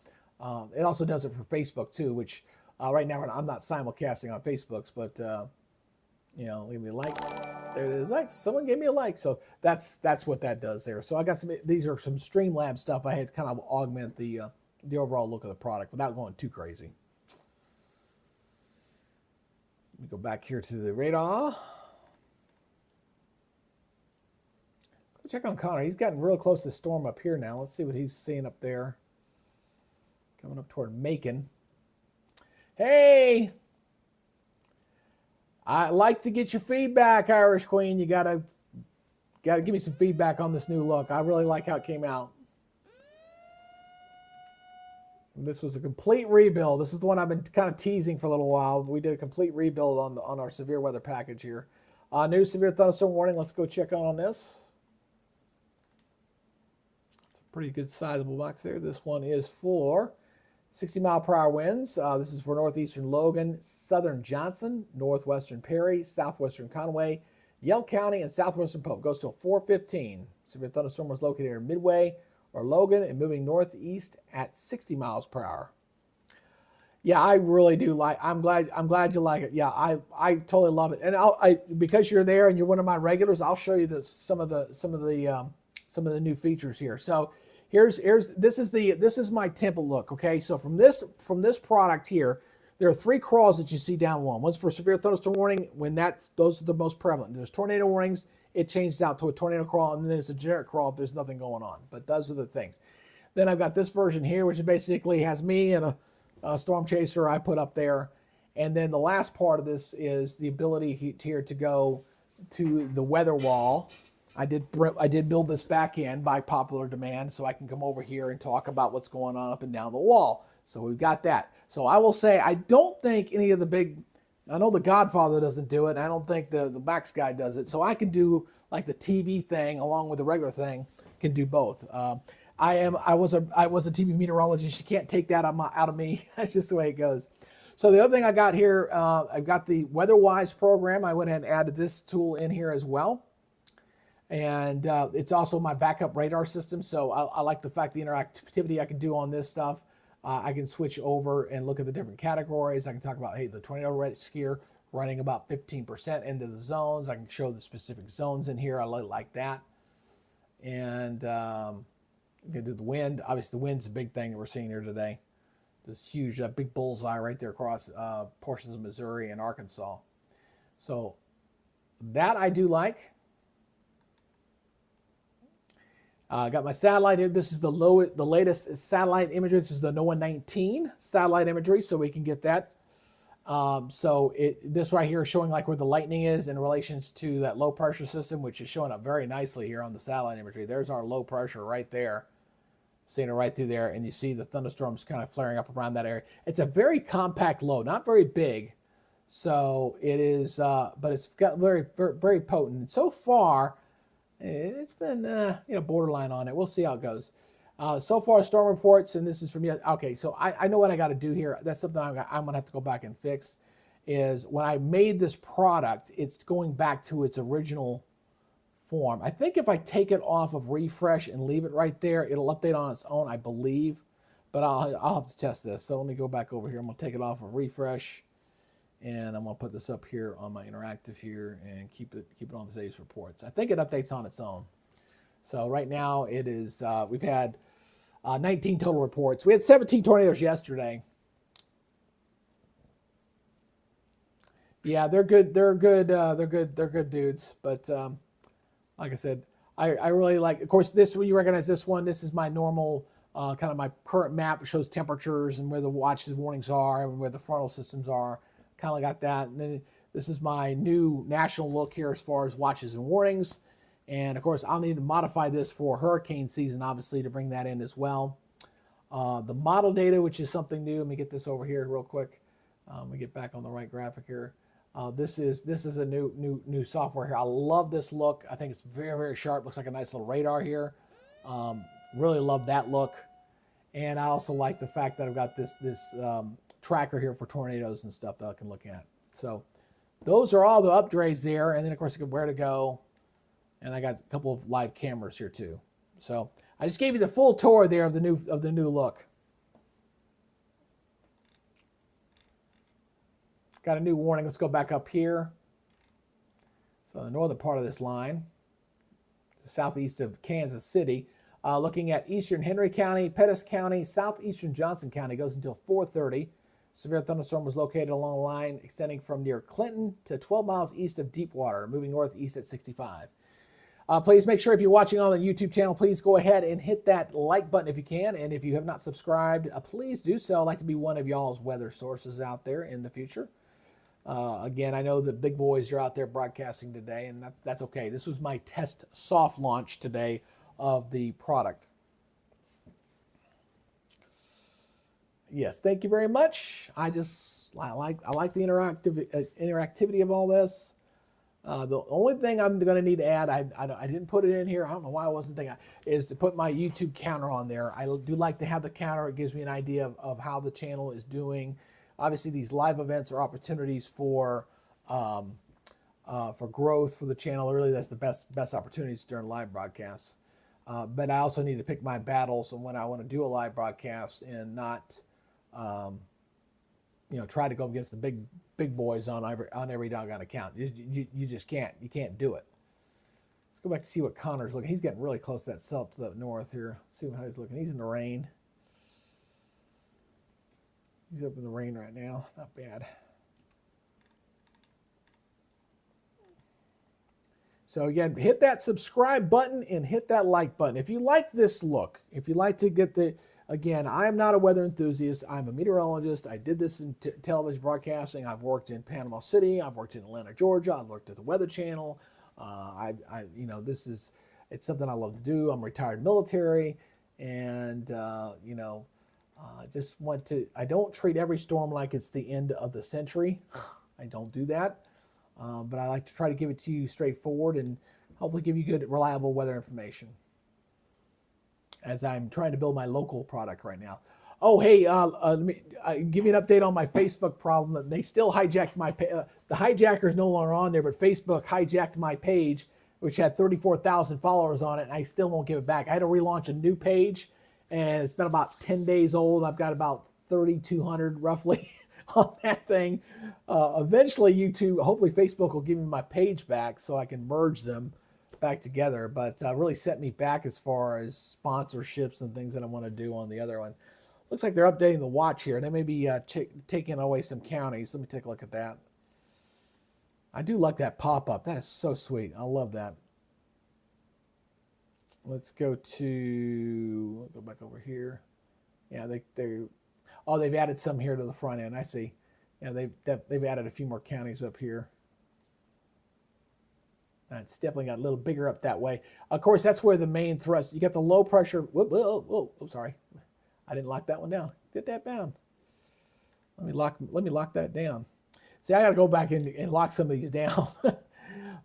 It also does it for Facebook too, which right now I'm not simulcasting on Facebook's, but leave me a like. There it is. Like someone gave me a like, so that's what that does there. So I got these are some Streamlabs stuff. I had to kind of augment the overall look of the product without going too crazy. Let me go back here to the radar. Let's go check on Connor. He's gotten real close to the storm up here now. Let's see what he's seeing up there. Coming up toward Macon. Hey! I like to get your feedback, Irish Queen. You gotta give me some feedback on this new look. I really like how it came out. This was a complete rebuild. This is the one I've been kind of teasing for a little while. We did a complete rebuild on our severe weather package here. New severe thunderstorm warning. Let's go check out on this. It's a pretty good sizable box there. This one is for 60-mile-per-hour winds. This is for northeastern Logan, southern Johnson, northwestern Perry, southwestern Conway, Yell County and southwestern Pope. Goes till 4:15. Severe thunderstorm was located near Midway or Logan and moving northeast at 60 miles per hour. Yeah, I really do like. I'm glad you like it. Yeah, I totally love it. And because you're there and you're one of my regulars, I'll show you some of the new features here. So this is my template look. Okay, so from this product here, there are 3 crawls that you see down one. One's for severe thunderstorm warning when those are the most prevalent. There's tornado warnings. It changes out to a tornado crawl, and then there's a generic crawl if there's nothing going on. But those are the things. Then I've got this version here, which basically has me and a storm chaser I put up there. And then the last part of this is the ability here to go to the weather wall. I did build this back in by popular demand, so I can come over here and talk about what's going on up and down the wall. So we've got that. So I will say, I don't think any of the big, I know the Godfather doesn't do it, and I don't think the Max guy does it. So I can do like the TV thing along with the regular thing, can do both. I was a TV meteorologist. You can't take that out of me. That's just the way it goes. So the other thing I got here, I've got the WeatherWise program. I went ahead and added this tool in here as well. And it's also my backup radar system. So I like the fact the interactivity I can do on this stuff. I can switch over and look at the different categories. I can talk about, hey, the tornado risk here running about 15% into the zones. I can show the specific zones in here. I like that. And you can do the wind. Obviously, the wind's a big thing that we're seeing here today. This huge, big bullseye right there across portions of Missouri and Arkansas. So that I do like. I got my satellite here. This is the latest satellite imagery. This is the NOAA 19 satellite imagery, so we can get that. This right here is showing like where the lightning is in relations to that low pressure system, which is showing up very nicely here on the satellite imagery. There's our low pressure right there. Seeing it right through there, and you see the thunderstorms kind of flaring up around that area. It's a very compact low, not very big. So it is, but it's got very, very, very potent. And so far, it's been, borderline on it. We'll see how it goes. So far, storm reports, and this is from, okay, so I know what I got to do here. That's something I'm going to have to go back and fix, is when I made this product, it's going back to its original form. I think if I take it off of refresh and leave it right there, it'll update on its own, I believe, but I'll have to test this. So let me go back over here. I'm going to take it off of refresh, and I'm going to put this up here on my interactive here and keep it on today's reports. I think it updates on its own. So right now it is, we've had 19 total reports. We had 17 tornadoes yesterday. Yeah, they're good. They're good dudes. But like I said, I really like, of course, this, when you recognize this one, this is my normal, kind of my current map. It shows temperatures and where the watches warnings are and where the frontal systems are. Kind of got that. And then this is my new national look here as far as watches and warnings. And of course, I'll need to modify this for hurricane season, obviously, to bring that in as well. The model data, which is something new. Let me get this over here real quick. Let me get back on the right graphic here. This is a new software here. I love this look. I think it's very, very sharp. Looks like a nice little radar here. Really love that look. And I also like the fact that I've got this tracker here for tornadoes and stuff that I can look at. So those are all the upgrades there. And then of course, where to go. And I got a couple of live cameras here too. So I just gave you the full tour there of the new look. Got a new warning. Let's go back up here. So the northern part of this line, southeast of Kansas City, looking at eastern Henry County, Pettis County, southeastern Johnson County, goes until 4:30. Severe thunderstorm was located along a line extending from near Clinton to 12 miles east of Deepwater, moving northeast at 65. Please make sure if you're watching on the YouTube channel, please go ahead and hit that like button if you can. And if you have not subscribed, please do so. I'd like to be one of y'all's weather sources out there in the future. Again, I know the big boys are out there broadcasting today, and that's okay. This was my test soft launch today of the product. Yes, thank you very much. I like the interactivity of all this. The only thing I'm going to need to add, I didn't put it in here. I don't know why I wasn't thinking, is to put my YouTube counter on there. I do like to have the counter. It gives me an idea of how the channel is doing. Obviously, these live events are opportunities for for growth for the channel. Really, that's the best opportunities during live broadcasts. But I also need to pick my battles and when I want to do a live broadcast and not, try to go against the big boys on every doggone account. You just can't. You can't do it. Let's go back and see what Connor's looking. He's getting really close to that sell to the north here. Let's see how he's looking. He's in the rain. He's up in the rain right now. Not bad. So again, hit that subscribe button and hit that like button. If you like this look, if you like to get again, I am not a weather enthusiast. I'm a meteorologist. I did this in television broadcasting. I've worked in Panama City. I've worked in Atlanta, Georgia. I've worked at the Weather Channel. It's something I love to do. I'm retired military, and I don't treat every storm like it's the end of the century. I don't do that, but I like to try to give it to you straightforward and hopefully give you good, reliable weather information as I'm trying to build my local product right now. Oh, hey, let me give you an update on my Facebook problem. They still hijacked my the hijacker is no longer on there, but Facebook hijacked my page, which had 34,000 followers on it, and I still won't give it back. I had to relaunch a new page, and it's been about 10 days old. I've got about 3,200 roughly on that thing. Eventually, hopefully Facebook will give me my page back so I can merge them back together, but really set me back as far as sponsorships and things that I want to do on the other one. Looks like they're updating the watch here. They may be taking away some counties. Let me take a look at that. I do like that pop-up. That is so sweet. I love that. Let's go back over here. Yeah, they've added some here to the front end. I see. Yeah, they've added a few more counties up here. It's definitely got a little bigger up that way. Of course, that's where the main thrust. You got the low pressure. Whoa, sorry. I didn't lock that one down. Get that down. Let me lock that down. See, I got to go back and lock some of these down.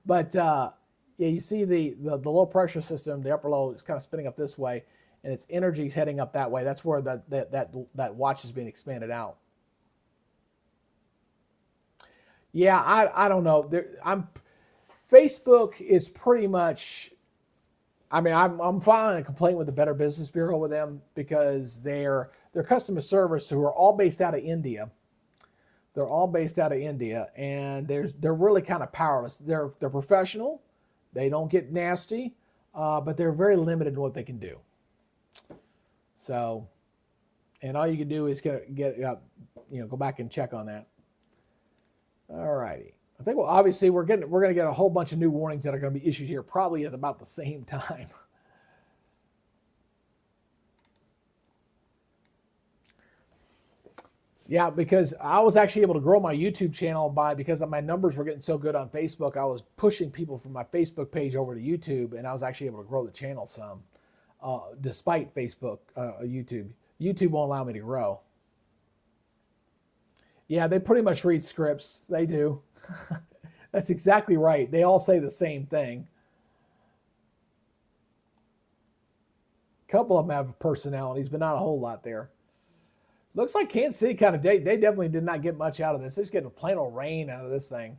But yeah, you see the low pressure system, the upper low is kind of spinning up this way, and its energy is heading up that way. That's where that watch is being expanded out. Yeah, I don't know. Facebook is pretty much. I mean, I'm filing a complaint with the Better Business Bureau with them because their customer service, who are all based out of India, they're all based out of India, and they're really kind of powerless. They're professional, they don't get nasty, but they're very limited in what they can do. So, and all you can do is go back and check on that. All righty. I think, well, obviously we're going to get a whole bunch of new warnings that are going to be issued here probably at about the same time. Yeah, because I was actually able to grow my YouTube channel because my numbers were getting so good on Facebook. I was pushing people from my Facebook page over to YouTube, and I was actually able to grow the channel some, despite Facebook, YouTube. YouTube won't allow me to grow. Yeah, they pretty much read scripts. They do. That's exactly right. They all say the same thing. A couple of them have personalities, but not a whole lot there. Looks like Kansas City they definitely did not get much out of this. They're just getting plain old rain out of this thing.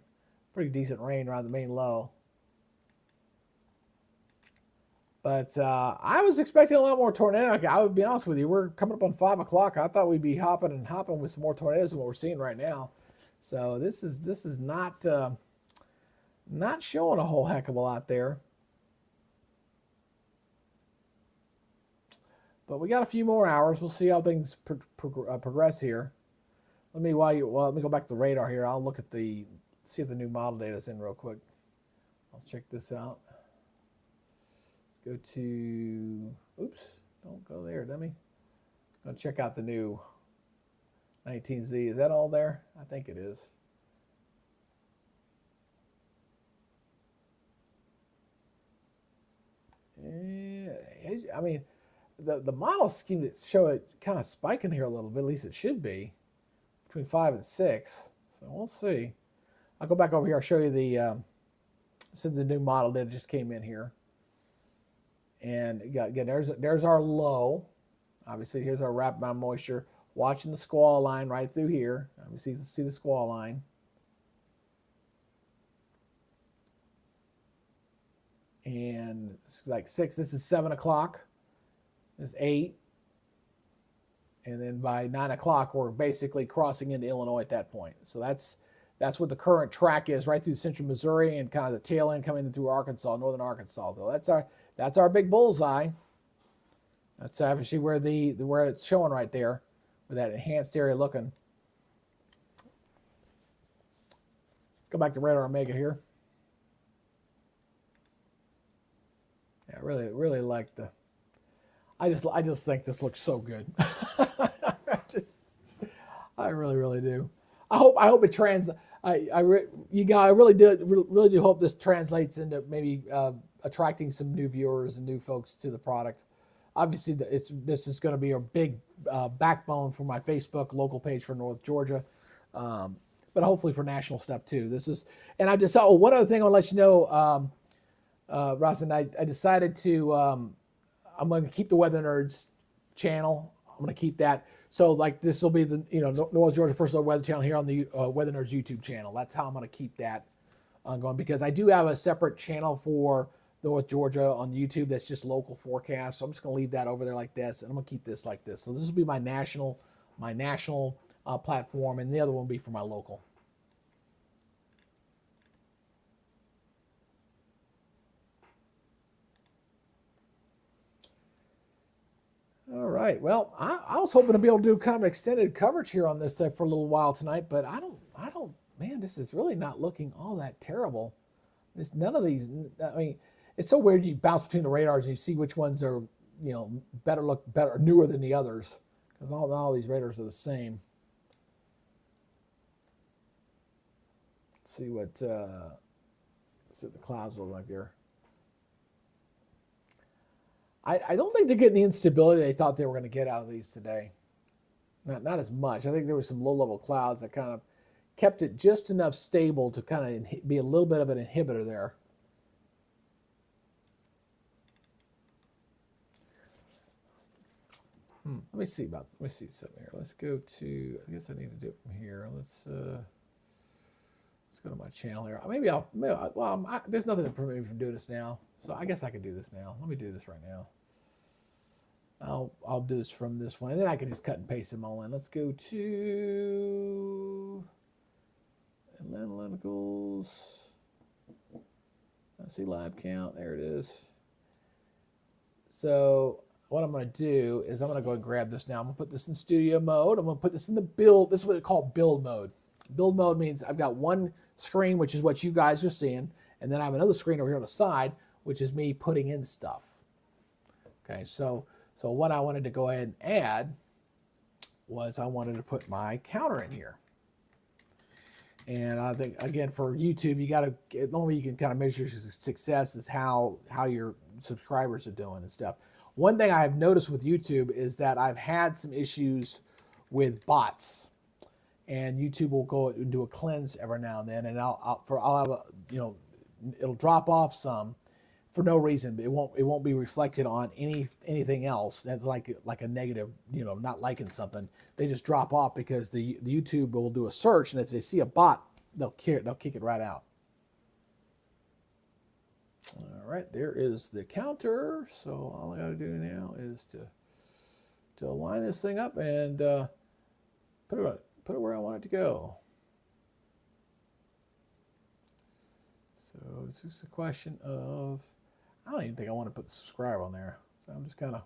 Pretty decent rain around the main low. But I was expecting a lot more tornado. I would be honest with you. We're coming up on 5 o'clock. I thought we'd be hopping with some more tornadoes than what we're seeing right now. So this is not showing a whole heck of a lot there. But we got a few more hours. We'll see how things progress here. Let me go back to the radar here. I'll look at see if the new model data is in real quick. I'll check this out. Let's go to, oops, don't go there, dummy. Go check out the new 19Z. Is that all there? I think it is. Yeah, I mean, the model scheme that show it kind of spiking here a little bit. At least it should be between 5 and 6. So we'll see. I'll go back over here. I'll show you the new model that just came in here. And again, there's our low. Obviously, here's our rapid amount of moisture. Watching the squall line right through here. Obviously, you can see the squall line. and it's like 6. This is 7 o'clock. This is 8. And then by 9 o'clock, we're basically crossing into Illinois at that point. So that's what the current track is, right through central Missouri and kind of the tail end coming in through Arkansas, northern Arkansas. Though that's our big bullseye. That's obviously where it's showing right there, with that enhanced area looking. Let's go back to Radar Omega here. Yeah, really like the. I just think this looks so good. I really do. I hope it I really do hope this translates into maybe attracting some new viewers and new folks to the product. Obviously, this is going to be a big backbone for my Facebook local page for North Georgia, but hopefully for national stuff too. And I decided. Oh, one other thing I'll let you know, Rosin. I decided to. I'm going to keep the Weather Nerds channel. I'm going to keep that. So like this will be the North Georgia First Alert Weather channel here on the Weather Nerds YouTube channel. That's how I'm going to keep that going, because I do have a separate channel for North Georgia on YouTube that's just local forecast. So I'm just going to leave that over there like this, and I'm going to keep this like this. So this will be my national platform, and the other one will be for my local. All right. Well, I was hoping to be able to do kind of an extended coverage here on this for a little while tonight, but I don't. Man, this is really not looking all that terrible. None of these. I mean, it's so weird. You bounce between the radars and you see which ones are better, newer than the others, because all these radars are the same. Let's see what the clouds look like there. I don't think they're getting the instability they thought they were going to get out of these today. Not as much. I think there were some low-level clouds that kind of kept it just enough stable to kind of be a little bit of an inhibitor there. Let me see something here. Let's go to. I guess I need to do it from here. Let's go to my channel here. There's nothing to prevent me from doing this now, so I guess I can do this now. Let me do this right now. I'll do this from this one, and then I can just cut and paste them all in. Let's go to Analyticals. I see live count. There it is. So what I'm going to do is I'm going to go and grab this now. I'm going to put this in studio mode. I'm going to put this in the build. This is what it's called, build mode. Build mode means I've got one screen, which is what you guys are seeing, and then I have another screen over here on the side, which is me putting in stuff. Okay, so what I wanted to go ahead and add was I wanted to put my counter in here. And I think, again, for YouTube, you got to, the only way you can kind of measure success is how your subscribers are doing and stuff. One thing I've noticed with YouTube is that I've had some issues with bots, and YouTube will go and do a cleanse every now and then, and I'll have a, it'll drop off some for no reason. It won't be reflected on anything else. That's like a negative, not liking something. They just drop off because the YouTube will do a search, and if they see a bot, they'll kick it right out. All right, there is the counter. So all I got to do now is to line this thing up and put it where I want it to go. So it's just a question of, I don't even think I want to put the subscribe on there. So I'm just kind of,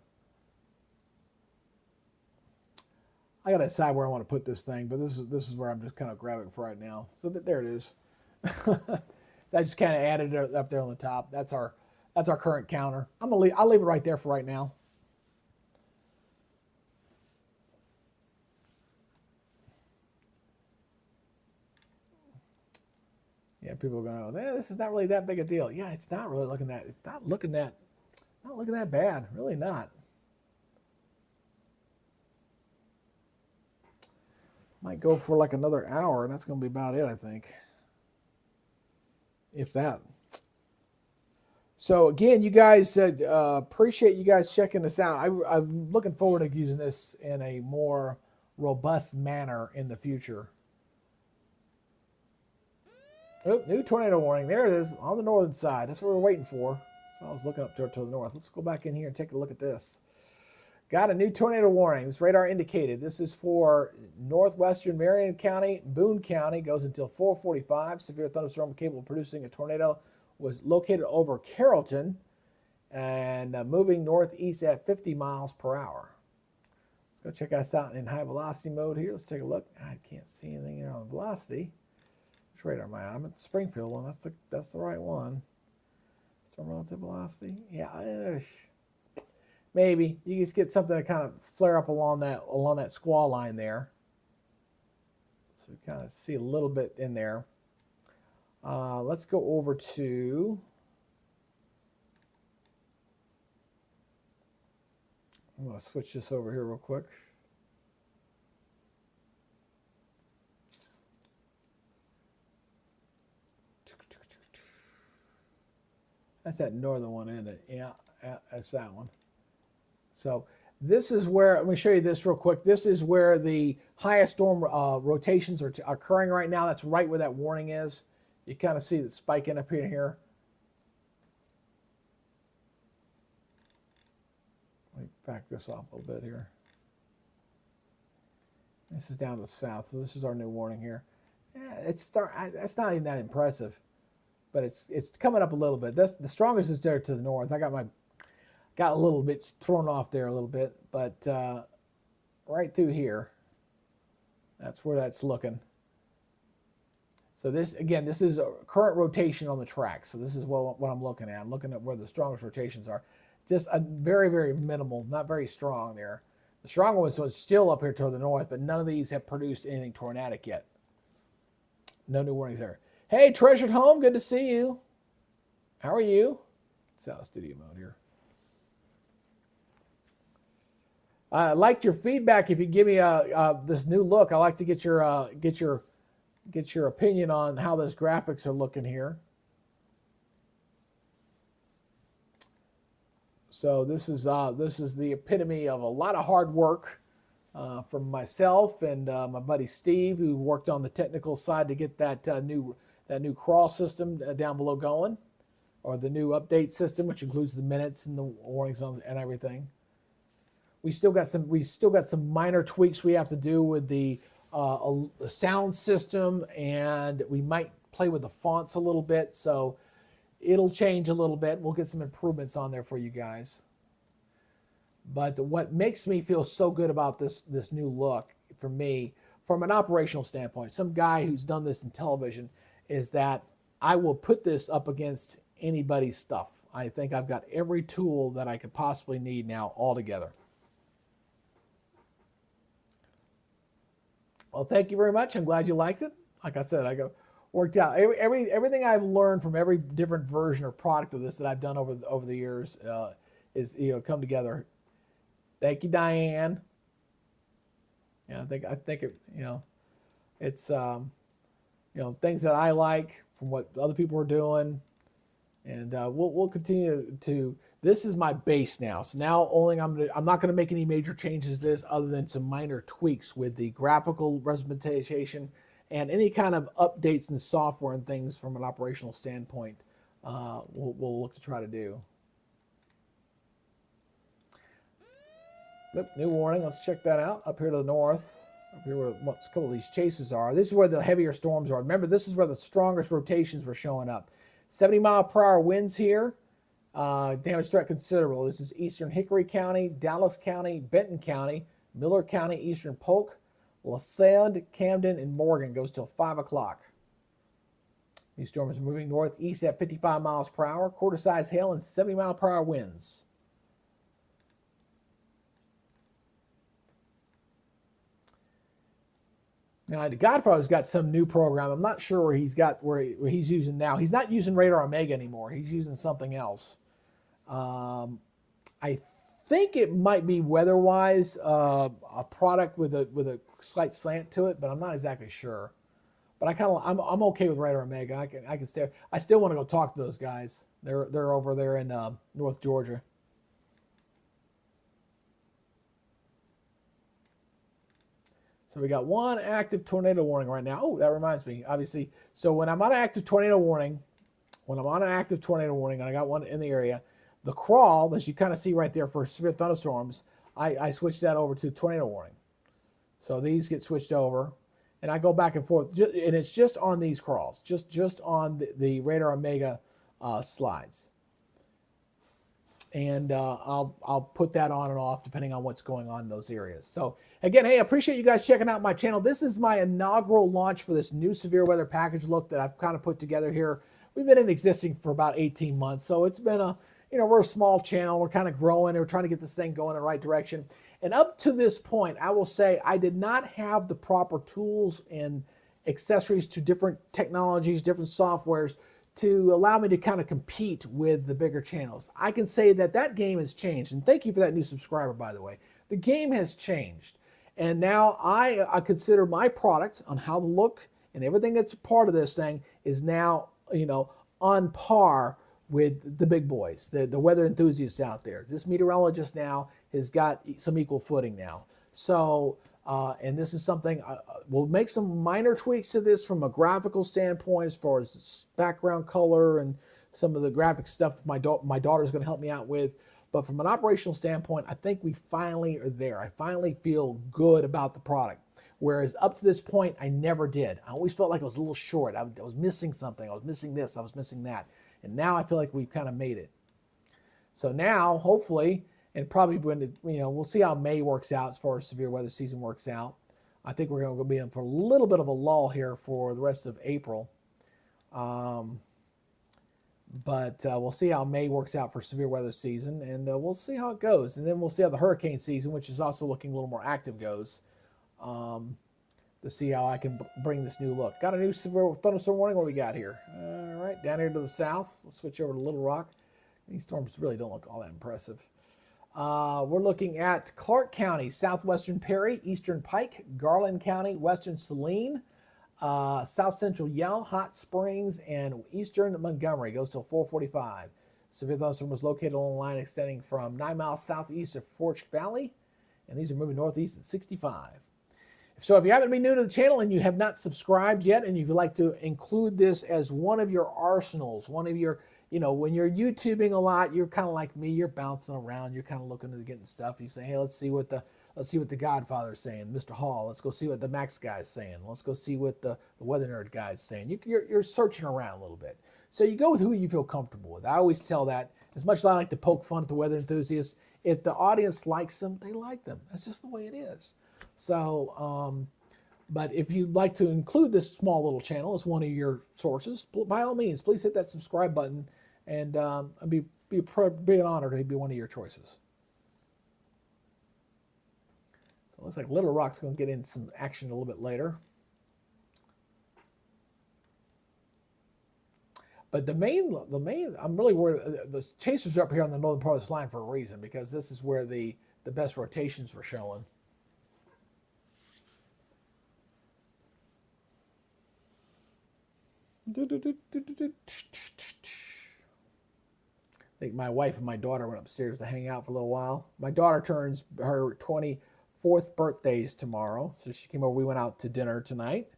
I got to decide where I want to put this thing, but this is where I'm just kind of grabbing it for right now. So there it is. I just kind of added it up there on the top. That's our current counter. I'll leave it right there for right now. Yeah, people are going, this is not really that big a deal. Yeah, it's not really looking that. It's not looking that bad. Really not. Might go for like another hour, and that's going to be about it, I think. If that. So again, you guys, appreciate you guys checking this out. I'm looking forward to using this in a more robust manner in the future. Oh, new tornado warning. There it is on the northern side. That's what we're waiting for. That's I was looking up there to the north. Let's go back in here and take a look at this. Got a new tornado warning. This radar indicated. This is for northwestern Marion County, Boone County. Goes until 4:45. Severe thunderstorm capable of producing a tornado was located over Carrollton and moving northeast at 50 miles per hour. Let's go check us out in high velocity mode here. Let's take a look. I can't see anything here on velocity. Which radar am I on? I'm at the Springfield one. That's the right one. Storm relative velocity. Yeah, maybe you just get something to kind of flare up along that squall line there. So we kind of see a little bit in there. Let's go over to I'm going to switch this over here real quick. That's that northern one, isn't it? Yeah, that's that one. So this is where, let me show you this real quick. This is where the highest storm rotations are occurring right now. That's right where that warning is. You kind of see the spiking up here. Let me back this off a little bit here. This is down to the south, so this is our new warning here. Yeah, it's not even that impressive, but it's coming up a little bit. That's the strongest is there to the north. I got a little bit thrown off there a little bit, but right through here, that's where that's looking. So this, again, this is a current rotation on the track. So this is what I'm looking at. I'm looking at where the strongest rotations are. Just a very, very minimal, not very strong there. The strong ones was still up here toward the north, but none of these have produced anything tornadic yet. No new warnings there. Hey, Treasured Home, good to see you. How are you? It's out of studio mode here. I liked your feedback. If you give me this new look, I like to get your opinion on how those graphics are looking here. So this is the epitome of a lot of hard work from myself and my buddy Steve, who worked on the technical side to get that new crawl system down below going, or the new update system, which includes the minutes and the warnings and everything. We still got some minor tweaks we have to do with the sound system, and we might play with the fonts a little bit, so it'll change a little bit. We'll get some improvements on there for you guys. But what makes me feel so good about this new look, for me, from an operational standpoint, some guy who's done this in television, is that I will put this up against anybody's stuff. I think I've got every tool that I could possibly need now all together. Well, thank you very much. I'm glad you liked it. Like I said, worked out. Everything I've learned from every different version or product of this that I've done over the years is come together. Thank you, Diane. Yeah, I think it it's things that I like from what other people are doing, and we'll continue to. This is my base now. So now I'm not going to make any major changes to this other than some minor tweaks with the graphical representation and any kind of updates in software and things from an operational standpoint. We'll look to try to do. Yep, new warning. Let's check that out. Up here to the north, up here where a couple of these chases are. This is where the heavier storms are. Remember, this is where the strongest rotations were showing up. 70-mile-per-hour winds here. Damage threat considerable. This is eastern Hickory County, Dallas County, Benton County, Miller County, eastern Polk, LaSalle, Camden, and Morgan. Goes till 5 o'clock. These storms are moving northeast at 55 miles per hour, quarter-size hail, and 70-mile-per-hour winds. Now, the Godfather's got some new program. I'm not sure where he's using now. He's not using Radar Omega anymore. He's using something else. I think it might be WeatherWise, a product with a slight slant to it, but I'm not exactly sure. But I'm okay with Radar Omega. I can stay. I still want to go talk to those guys. They're over there in North Georgia. So we got one active tornado warning right now. Oh, that reminds me, obviously. So when I'm on an active tornado warning, and I got one in the area, The crawl, as you kind of see right there for severe thunderstorms, I switched that over to tornado warning. So these get switched over, and I go back and forth, and it's just on these crawls, just on the Radar Omega slides. And I'll put that on and off depending on what's going on in those areas. So again, hey, I appreciate you guys checking out my channel. This is my inaugural launch for this new severe weather package look that I've kind of put together here. We've been in existing for about 18 months, so it's been a, we're a small channel. We're kind of growing, and we're trying to get this thing going in the right direction. And up to this point, I will say I did not have the proper tools and accessories to different technologies, different softwares to allow me to kind of compete with the bigger channels. I can say that that game has changed. And thank you for that new subscriber, by the way. The game has changed. And now I consider my product on how the look and everything that's a part of this thing is now, on par with the big boys, the weather enthusiasts out there. This meteorologist now has got some equal footing now. So, and this is something, we'll make some minor tweaks to this from a graphical standpoint as far as background color and some of the graphic stuff my daughter's going to help me out with. But from an operational standpoint, I think we finally are there. I finally feel good about the product. Whereas up to this point, I never did. I always felt like I was a little short. I was missing something. I was missing this. I was missing that. And now I feel like we've kind of made it. So now, hopefully, and probably when we'll see how May works out as far as severe weather season works out. I think we're going to be in for a little bit of a lull here for the rest of April. But we'll see how May works out for severe weather season, and we'll see how it goes. And then we'll see how the hurricane season, which is also looking a little more active, goes. To see how I can bring this new look. Got a new severe thunderstorm warning. What do we got here? All right, down here to the south. We'll switch over to Little Rock. These storms really don't look all that impressive. We're looking at Clark County, southwestern Perry, eastern Pike, Garland County, western Saline, south central Yell, Hot Springs, and eastern Montgomery. Goes till 4:45. Severe thunderstorm was located along a line extending from 9 miles southeast of Forge Valley, and these are moving northeast at 65. So if you happen to be new to the channel and you have not subscribed yet, and you'd like to include this as one of your arsenals, one of your, when you're YouTubing a lot, you're kind of like me, you're bouncing around, you're kind of looking at getting stuff. You say, hey, let's see what the Godfather's saying, Mr. Hall. Let's go see what the Max guy's saying. Let's go see what the Weather Nerd guy's saying. You're searching around a little bit. So you go with who you feel comfortable with. I always tell that, as much as I like to poke fun at the weather enthusiasts, if the audience likes them, they like them. That's just the way it is. So, but if you'd like to include this small little channel as one of your sources, by all means, please hit that subscribe button, and I'd be an honor to be one of your choices. So it looks like Little Rock's going to get in some action a little bit later. But the main, I'm really worried. The chasers are up here on the northern part of this line for a reason, because this is where the best rotations were showing. I think my wife and my daughter went upstairs to hang out for a little while. My daughter turns her 24th birthdays tomorrow, so she came over. We went out to dinner tonight,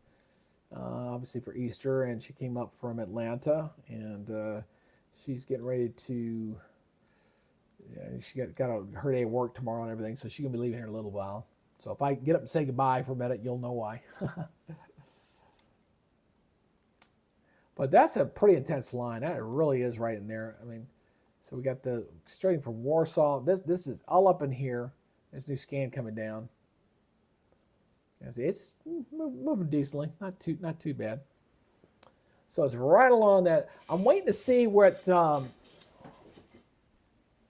obviously for Easter, and she came up from Atlanta, and she's getting ready to. She got her day of work tomorrow and everything, so she's gonna be leaving here in a little while. So if I get up and say goodbye for a minute, you'll know why. But that's a pretty intense line. That really is right in there. I mean, so we got the straight from Warsaw. This is all up in here. There's a new scan coming down. It's moving decently, not too bad. So it's right along that. I'm waiting to see waiting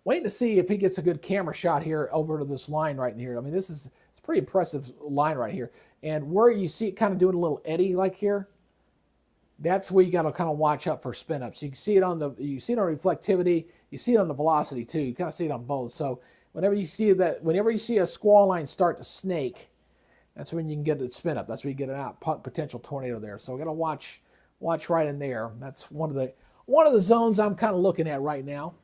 to see if he gets a good camera shot here over to this line right in here. I mean, it's a pretty impressive line right here. And where you see it kind of doing a little eddy like here, that's where you got to kind of watch out for spin ups. You can see it on reflectivity. You see it on the velocity too. You kind of see it on both. So whenever you see a squall line start to snake, that's when you can get it spin up. That's where you get an potential tornado there. So we got to watch right in there. That's one of the zones I'm kind of looking at right now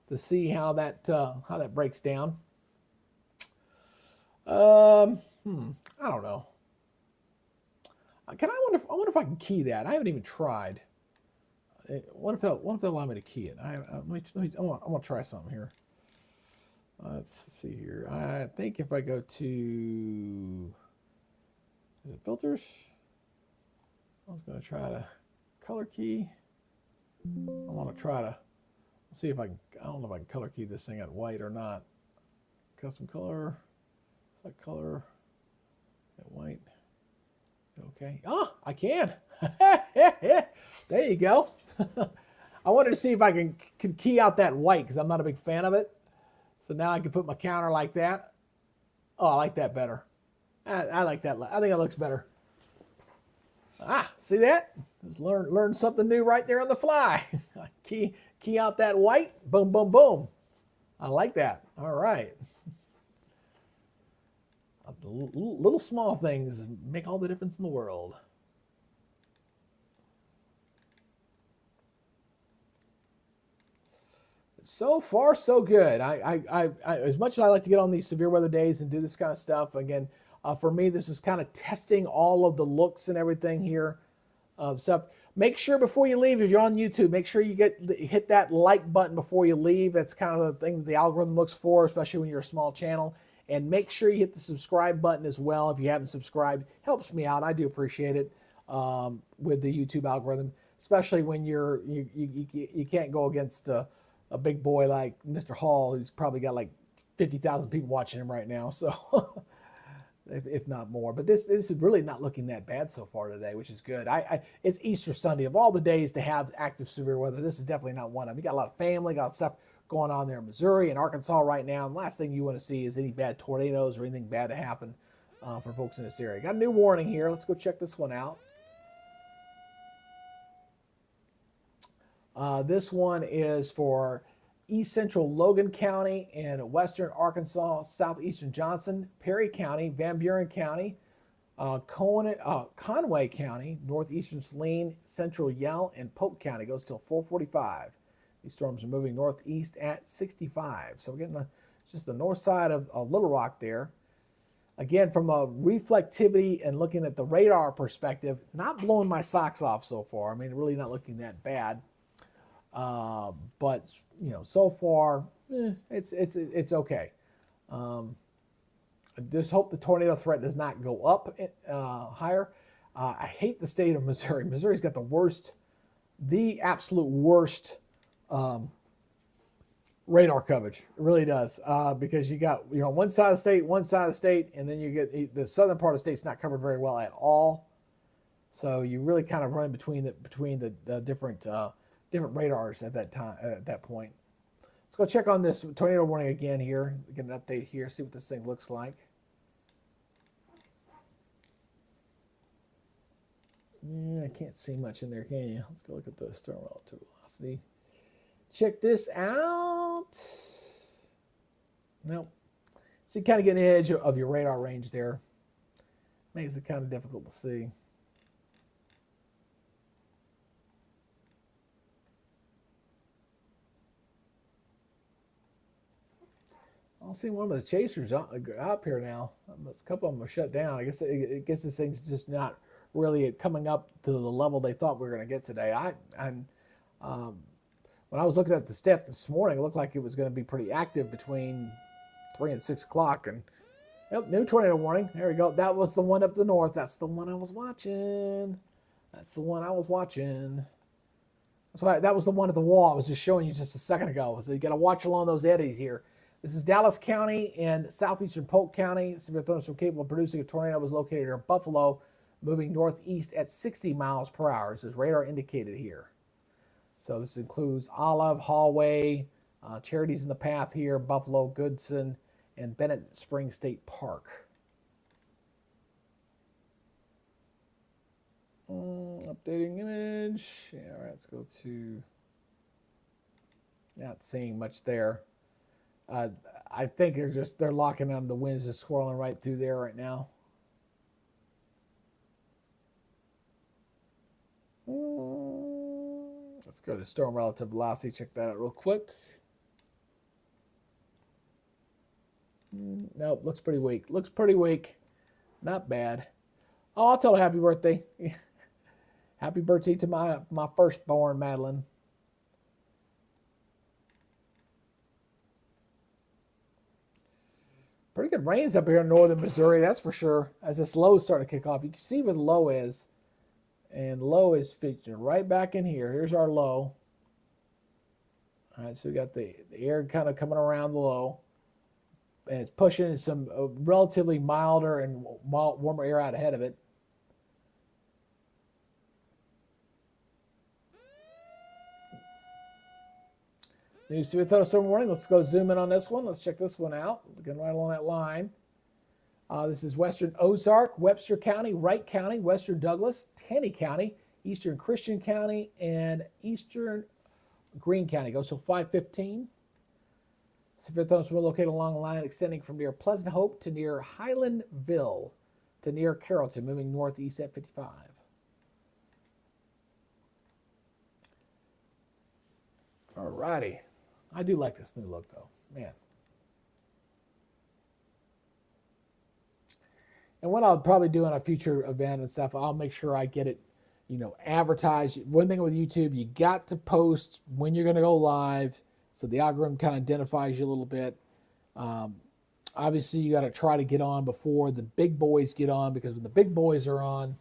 to see how that breaks down. I don't know. I wonder if I can key that. I haven't even tried. what if they'll allow me to key it? I want to try something here. Let's see here. I think if I go to, is it filters? I was going to try to color key. I want to try to see if I can. I don't know if I can color key this thing at white or not. Custom color. Select color at white. Okay. Oh, I can. There you go. I wanted to see if I can key out that white because I'm not a big fan of it. So now I can put my counter like that. Oh, I like that better. I like that. I think it looks better. Ah, see that? Just learn something new right there on the fly. Key out that white. Boom, boom, boom. I like that. All right. Little small things make all the difference in the world. So far, so good. I as much as I like to get on these severe weather days and do this kind of stuff, again, for me, this is kind of testing all of the looks and everything here. Stuff. Make sure before you leave, if you're on YouTube, make sure you hit that like button before you leave. That's kind of the thing that the algorithm looks for, especially when you're a small channel. And make sure you hit the subscribe button as well if you haven't subscribed. Helps me out. I do appreciate it with the YouTube algorithm, especially when you can't go against a big boy like Mr. Hall, who's probably got like 50,000 people watching him right now. So, if not more. But this is really not looking that bad so far today, which is good. It's Easter Sunday. Of all the days to have active severe weather, this is definitely not one of them. You got a lot of family, got stuff going on there in Missouri and Arkansas right now. And the last thing you want to see is any bad tornadoes or anything bad to happen for folks in this area. Got a new warning here. Let's go check this one out. This one is for East Central Logan County and Western Arkansas, Southeastern Johnson, Perry County, Van Buren County, Conway County, Northeastern Saline, Central Yell, and Polk County. Goes till 4:45. These storms are moving northeast at 65. So we're getting just the north side of Little Rock there. Again, from a reflectivity and looking at the radar perspective, not blowing my socks off so far. I mean, really not looking that bad. But you know, so far, it's okay. I just hope the tornado threat does not go up higher. I hate the state of Missouri. Missouri's got the absolute worst radar coverage. It really does, because you got on one side of the state, and then you get the southern part of the state's not covered very well at all. So you really kind of run between the different radars at that point. Let's go check on this tornado warning again here. Get an update here, see what this thing looks like. Yeah, I can't see much in there, can you? Let's go look at the storm relative velocity. Check this out. Nope. So you kind of get an edge of your radar range there. Makes it kind of difficult to see. I'll see one of the chasers up here now. A couple of them are shut down. I guess this thing's just not really coming up to the level they thought we were going to get today. When I was looking at the step this morning, it looked like it was going to be pretty active between 3 and 6 o'clock. And yep, new tornado warning. There we go. That was the one up the north. That's the one I was watching. That's the one I was watching. That's why that was the one at the wall I was just showing you just a second ago. So you got to watch along those eddies here. This is Dallas County and southeastern Polk County. Severe thunderstorm capable of producing a tornado was located near Buffalo, moving northeast at 60 miles per hour. This is radar indicated here. So this includes Olive, Hallway, Charities in the Path here, Buffalo, Goodson, and Bennett Springs State Park. Updating image. Yeah, all right, let's go to, not seeing much there. I think they're locking on the winds, just swirling right through there right now. Let's go to storm relative velocity. Check that out real quick. Nope, looks pretty weak. Looks pretty weak. Not bad. Oh, I'll tell her happy birthday. Happy birthday to my firstborn, Madeline. Pretty good rains up here in northern Missouri, that's for sure. As this low is starting to kick off, you can see where the low is. And low is featured right back in here. Here's our low. All right, so we got the air kind of coming around the low. And it's pushing some relatively milder and warmer air out ahead of it. New severe thunderstorm warning. Let's go zoom in on this one. Let's check this one out. Looking right along that line. This is western Ozark, Webster County, Wright County, western Douglas, Taney County, eastern Christian County, and eastern Greene County. Goes till 5:15. Severe thunderstorm located along the line extending from near Pleasant Hope to near Highlandville to near Carrollton, moving northeast at 55. All righty. I do like this new look, though. Man. And what I'll probably do on a future event and stuff, I'll make sure I get it, advertised. One thing with YouTube, you got to post when you're going to go live, so the algorithm kind of identifies you a little bit. Obviously, you got to try to get on before the big boys get on, because when the big boys are on,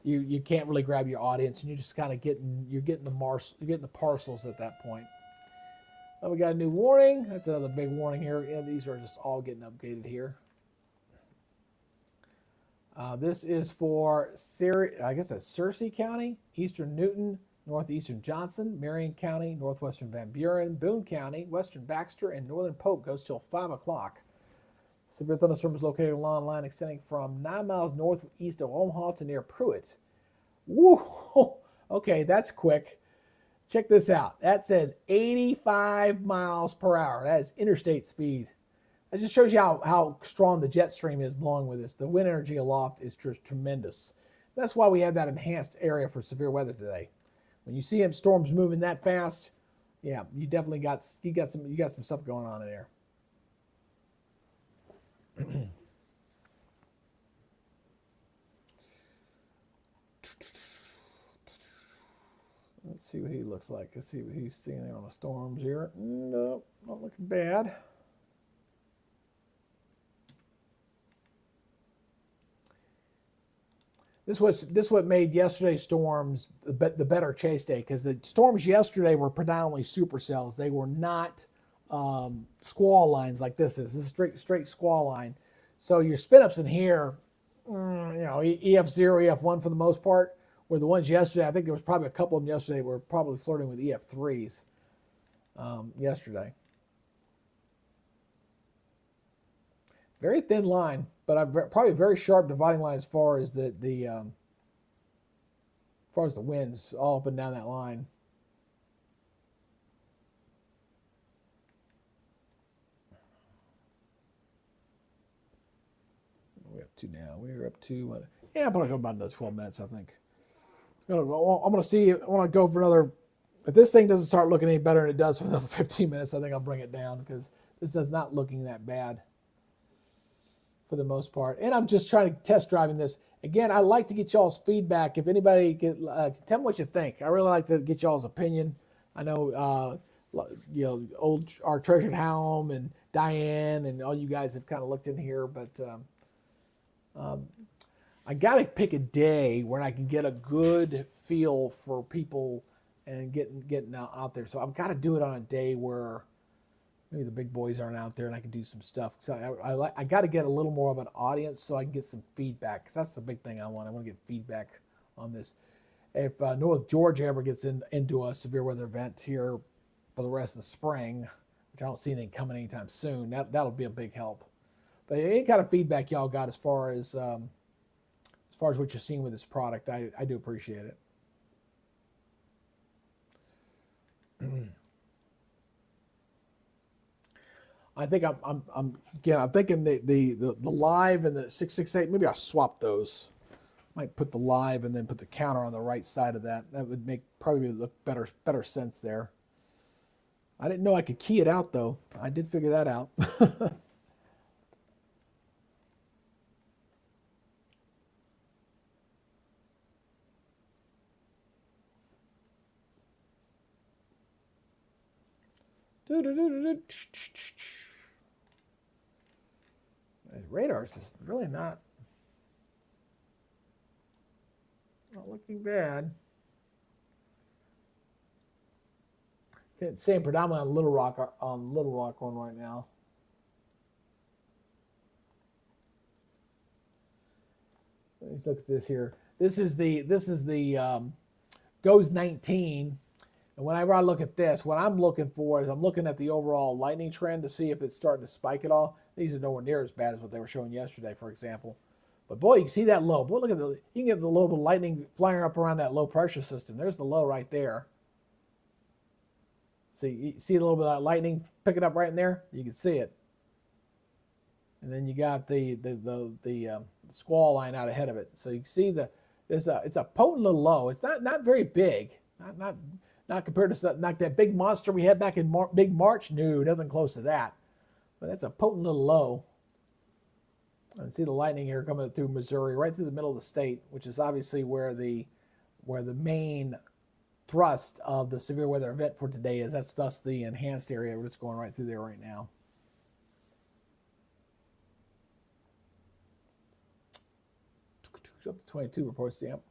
you can't really grab your audience, and you're just kind of getting the parcels at that point. We got a new warning. That's another big warning here. Yeah, these are just all getting updated here. This is for Searcy County, eastern Newton, northeastern Johnson, Marion County, northwestern Van Buren, Boone County, western Baxter, and northern Pope. Goes till 5 o'clock. Severe thunderstorm is located along a line extending from 9 miles northeast of Omaha to near Pruitt. Woo! Okay, that's quick. Check this out. That says 85 miles per hour. That is interstate speed. That just shows you how strong the jet stream is blowing with this. The wind energy aloft is just tremendous. That's why we have that enhanced area for severe weather today. When you see storms moving that fast, yeah, you definitely got some stuff going on in there. Let's see what he looks like. Let's see what he's seeing there on the storms here. No, not looking bad. This what made yesterday's storms the better chase day, because the storms yesterday were predominantly supercells. They were not squall lines like this is. This is straight squall line. So your spin ups in here, EF0, EF1 for the most part. Where the ones yesterday, I think there was probably a couple of them yesterday were probably flirting with EF3s yesterday. Very thin line, but probably a very sharp dividing line as far as the winds all up and down that line. We're up to now. We're up to probably about another 12 minutes, I think. I'm going to see. I want to go for another. If this thing doesn't start looking any better than it does for another 15 minutes, I think I'll bring it down, because this is not looking that bad for the most part. And I'm just trying to test driving this. Again, I like to get y'all's feedback. If anybody tell me what you think. I really like to get y'all's opinion. I know, our treasured Halm and Diane and all you guys have kind of looked in here, but I got to pick a day where I can get a good feel for people and getting out there. So I've got to do it on a day where maybe the big boys aren't out there and I can do some stuff. So I got to get a little more of an audience so I can get some feedback, because that's the big thing I want. I want to get feedback on this. If North Georgia ever gets into a severe weather event here for the rest of the spring, which I don't see anything coming anytime soon, that'll be a big help. But any kind of feedback y'all got as far as what you're seeing with this product, I do appreciate it. I think I'm thinking the live and the 668. Maybe I'll swap those. Might put the live and then put the counter on the right side of that. That would probably look better sense there. I didn't know I could key it out though. I did figure that out. Radar's just really not looking bad. Same predominantly on Little Rock one right now. Let's look at this here. This is the GOES 19. And whenever I look at this, what I'm looking for is I'm looking at the overall lightning trend to see if it's starting to spike at all. These are nowhere near as bad as what they were showing yesterday, for example. But boy, you can see that low. Boy, look at you can get the little bit of lightning flying up around that low pressure system. There's the low right there. So you see a little bit of that lightning picking up right in there? You can see it. And then you got the squall line out ahead of it. So you can see it's a potent little low. It's not very big. Not compared to like that big monster we had back in big March. No, nothing close to that. But that's a potent little low. And see the lightning here coming through Missouri, right through the middle of the state, which is obviously where the main thrust of the severe weather event for today is. That's thus the enhanced area that's going right through there right now. Up to 22 reports, yep.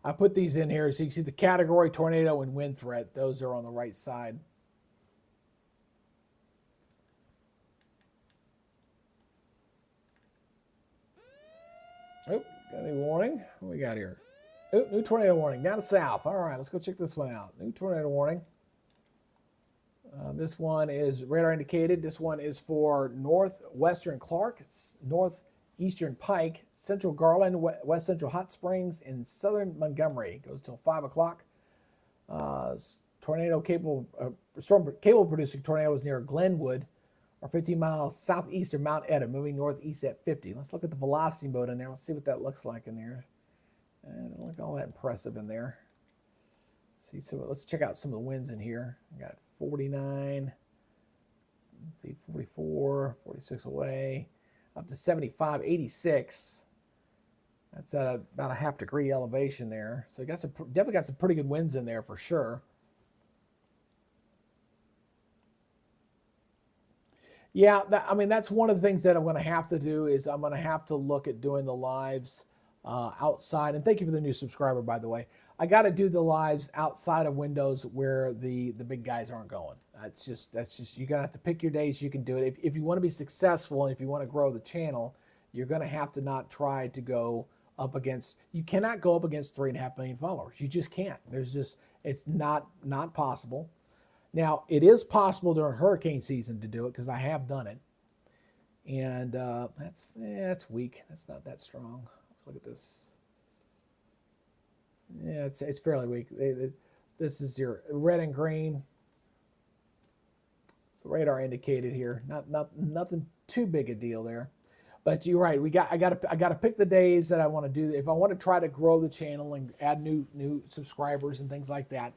I put these in here so you can see the category, tornado, and wind threat. Those are on the right side. Oh, got any warning? What we got here? Oh, new tornado warning down south. All right, let's go check this one out. New tornado warning. This one is radar indicated. This one is for northwestern Clark, northeastern Pike, central Garland, west central Hot Springs, and southern Montgomery. Goes till 5 o'clock. Tornado capable, storm capable producing tornadoes near Glenwood are 15 miles southeast of Mount Etta, moving northeast at 50. Let's look at the velocity mode in there. Let's see what that looks like in there. And don't look all that impressive in there. See, so let's check out some of the winds in here. I got 49, let's see, 44, 46 away, up to 75, 86. That's at about a ½ degree elevation there. So you got definitely got some pretty good winds in there for sure. Yeah, I mean, that's one of the things that I'm going to have to do is I'm going to have to look at doing the lives outside. And thank you for the new subscriber, by the way. I got to do the lives outside of windows where the big guys aren't going. That's just you're going to have to pick your days you can do it. If you want to be successful and if you want to grow the channel, you're going to have to not try to go up against, you cannot go up against 3.5 million followers. You just can't. It's not possible. Now, it is possible during hurricane season to do it because I have done it. And that's weak. That's not that strong. Look at this. Yeah, it's fairly weak. This is your red and green. It's radar indicated here. Nothing too big a deal there. But you're right. I got to pick the days that I want to do. If I want to try to grow the channel and add new subscribers and things like that,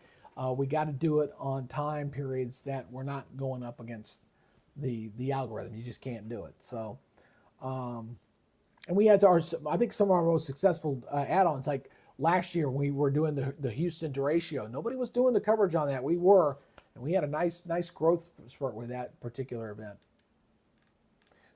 we got to do it on time periods that we're not going up against the algorithm. You just can't do it. So, and we had I think some of our most successful add-ons, like last year when we were doing the Houston Derecho. Nobody was doing the coverage on that. We were, and we had a nice growth spurt with that particular event.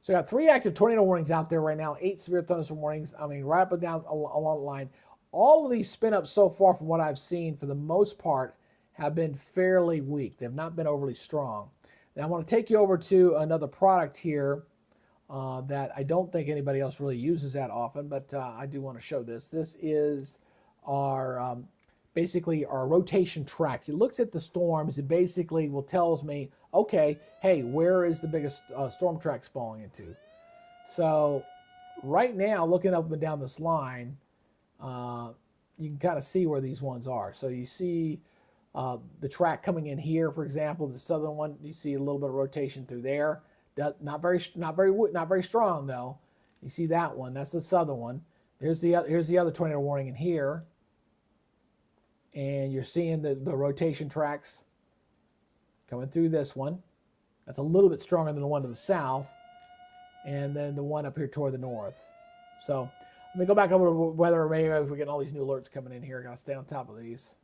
So I got 3 active tornado warnings out there right now, 8 severe thunderstorm warnings. I mean, right up and down along the line. All of these spin ups so far from what I've seen, for the most part, have been fairly weak. They've not been overly strong. Now I want to take you over to another product here that I don't think anybody else really uses that often, but I do want to show this. This is our basically our rotation tracks. It looks at the storms. It basically tells me, okay, hey, where is the biggest storm tracks falling into? So right now, looking up and down this line, you can kind of see where these ones are. So you see the track coming in here, for example, the southern one. You see a little bit of rotation through there. Not very strong though. You see that one? That's the southern one. Here's the other tornado warning in here, and you're seeing the rotation tracks coming through this one. That's a little bit stronger than the one to the south, and then the one up here toward the north. So let me go back over to weather. Maybe if we're getting all these new alerts coming in here, I gotta stay on top of these.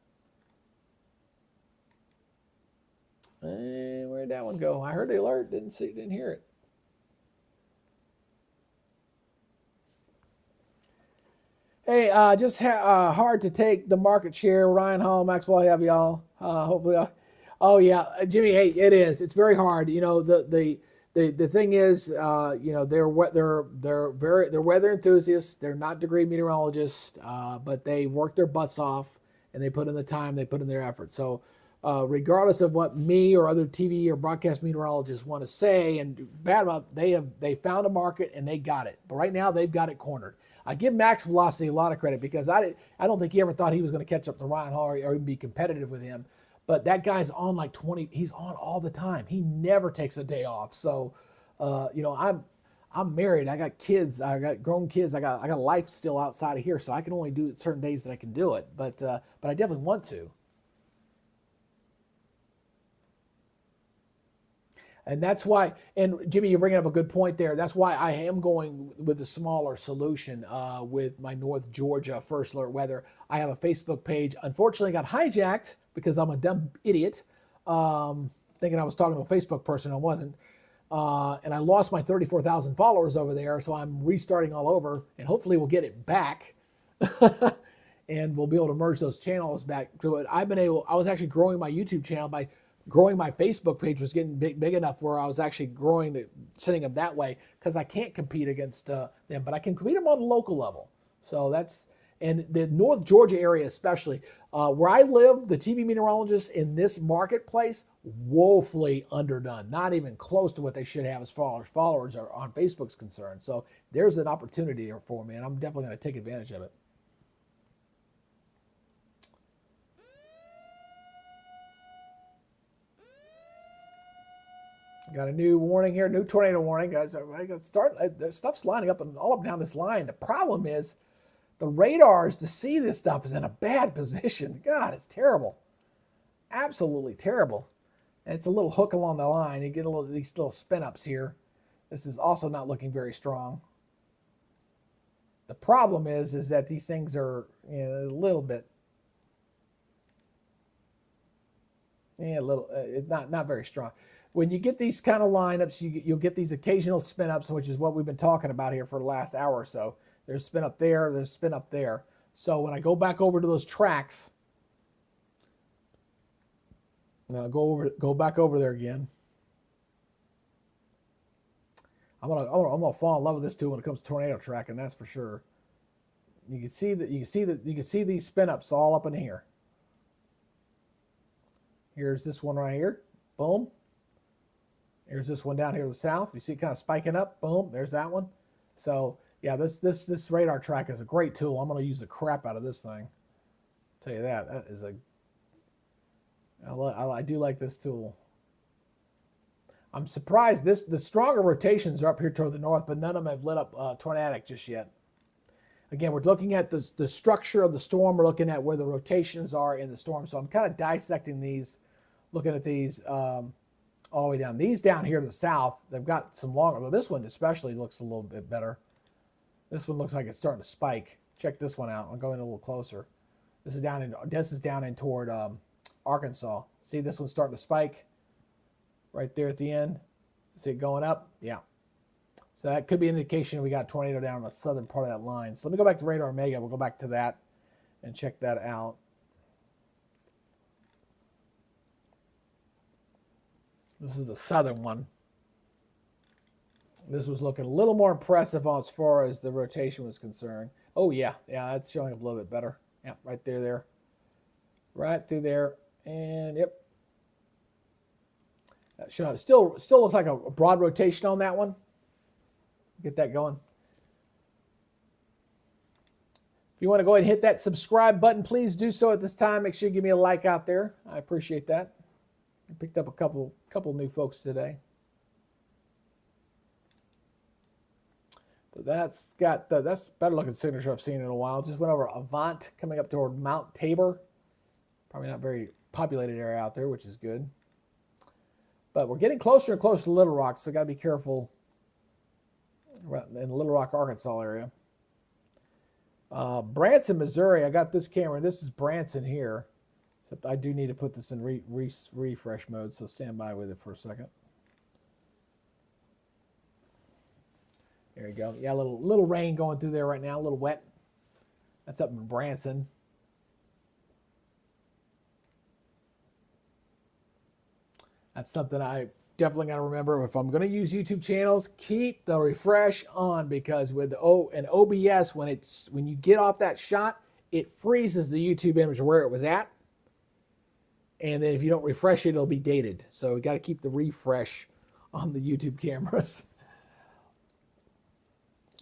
Where'd that one go? I heard the alert, didn't hear it. Hey, just hard to take the market share. Ryan Hall, Maxwell, have y'all. Hopefully, oh yeah, Jimmy. Hey, it is. It's very hard. You know, the thing is, you know, they're weather enthusiasts. They're not degree meteorologists, but they work their butts off and they put in the time, they put in their effort. So, regardless of what me or other TV or broadcast meteorologists want to say and bad about, they found a market and they got it. But right now they've got it cornered. I give Max Velocity a lot of credit because I don't think he ever thought he was going to catch up to Ryan Hall or even be competitive with him. But that guy's on like 20. He's on all the time. He never takes a day off. So, you know, I'm married. I got kids. I got grown kids. I got life still outside of here. So I can only do it certain days that I can do it. But I definitely want to. And that's why, and Jimmy, you're bringing up a good point there. That's why I am going with the smaller solution with my North Georgia First Alert Weather. I have a Facebook page. Unfortunately, got hijacked because I'm a dumb idiot, thinking I was talking to a Facebook person. I wasn't. And I lost my 34,000 followers over there. So I'm restarting all over and hopefully we'll get it back. And we'll be able to merge those channels back to it. I was actually growing my YouTube channel by growing my Facebook page was getting big enough where I was actually sending them that way because I can't compete against them, but I can compete them on the local level. So that's, and the North Georgia area especially, where I live, the TV meteorologists in this marketplace, woefully underdone, not even close to what they should have as far as followers are on Facebook's concerned. So there's an opportunity there for me, and I'm definitely going to take advantage of it. Got a new warning here, new tornado warning, guys. I got stuff's lining up and all up and down this line. The problem is the radars to see this stuff is in a bad position. God, it's terrible. Absolutely terrible. And it's a little hook along the line. You get these little spin ups here. This is also not looking very strong. The problem is that these things are a little bit, it's not very strong. When you get these kind of lineups, you'll get these occasional spin ups, which is what we've been talking about here for the last hour or so. There's spin up there, there's spin up there. So when I go back over to those tracks, now go back over there again. I'm gonna fall in love with this tool when it comes to tornado tracking, that's for sure. You can see these spin ups all up in here. Here's this one right here. Boom. Here's this one down here to the south. You see it kind of spiking up. Boom. There's that one. So yeah, this radar tracker is a great tool. I'm going to use the crap out of this thing. I'll tell you that. That is I do like this tool. I'm surprised the stronger rotations are up here toward the north, but none of them have lit up Tornadic just yet. Again, we're looking at the structure of the storm. We're looking at where the rotations are in the storm. So I'm kind of dissecting these, looking at these all the way down. These down here to the south, they've got some longer. Well, this one especially looks a little bit better. This one looks like it's starting to spike. Check this one out. I'll go in a little closer. This is down in toward Arkansas. See, this one's starting to spike right there at the end. See it going up? Yeah. So that could be an indication we got a tornado down on the southern part of that line. So let me go back to Radar Omega. We'll go back to that and check that out. This is the southern one. This was looking a little more impressive as far as the rotation was concerned. Oh, yeah. Yeah, that's showing up a little bit better. Yeah, right there. Right through there. And, yep. That shot still looks like a broad rotation on that one. Get that going. If you want to go ahead and hit that subscribe button, please do so at this time. Make sure you give me a like out there. I appreciate that. I picked up a couple new folks today. But that's better looking signature I've seen in a while. Just went over Avant, coming up toward Mount Tabor. Probably not very populated area out there, which is good. But we're getting closer and closer to Little Rock, so got to be careful in the Little Rock, Arkansas area. Branson, Missouri. I got this camera. This is Branson here. Except I do need to put this in refresh mode, so stand by with it for a second. There you go. Yeah, a little rain going through there right now, a little wet. That's up in Branson. That's something I definitely got to remember. If I'm going to use YouTube channels, keep the refresh on, because with an OBS, when you get off that shot, it freezes the YouTube image where it was at. And then if you don't refresh it, it'll be dated. So we got to keep the refresh on the YouTube cameras.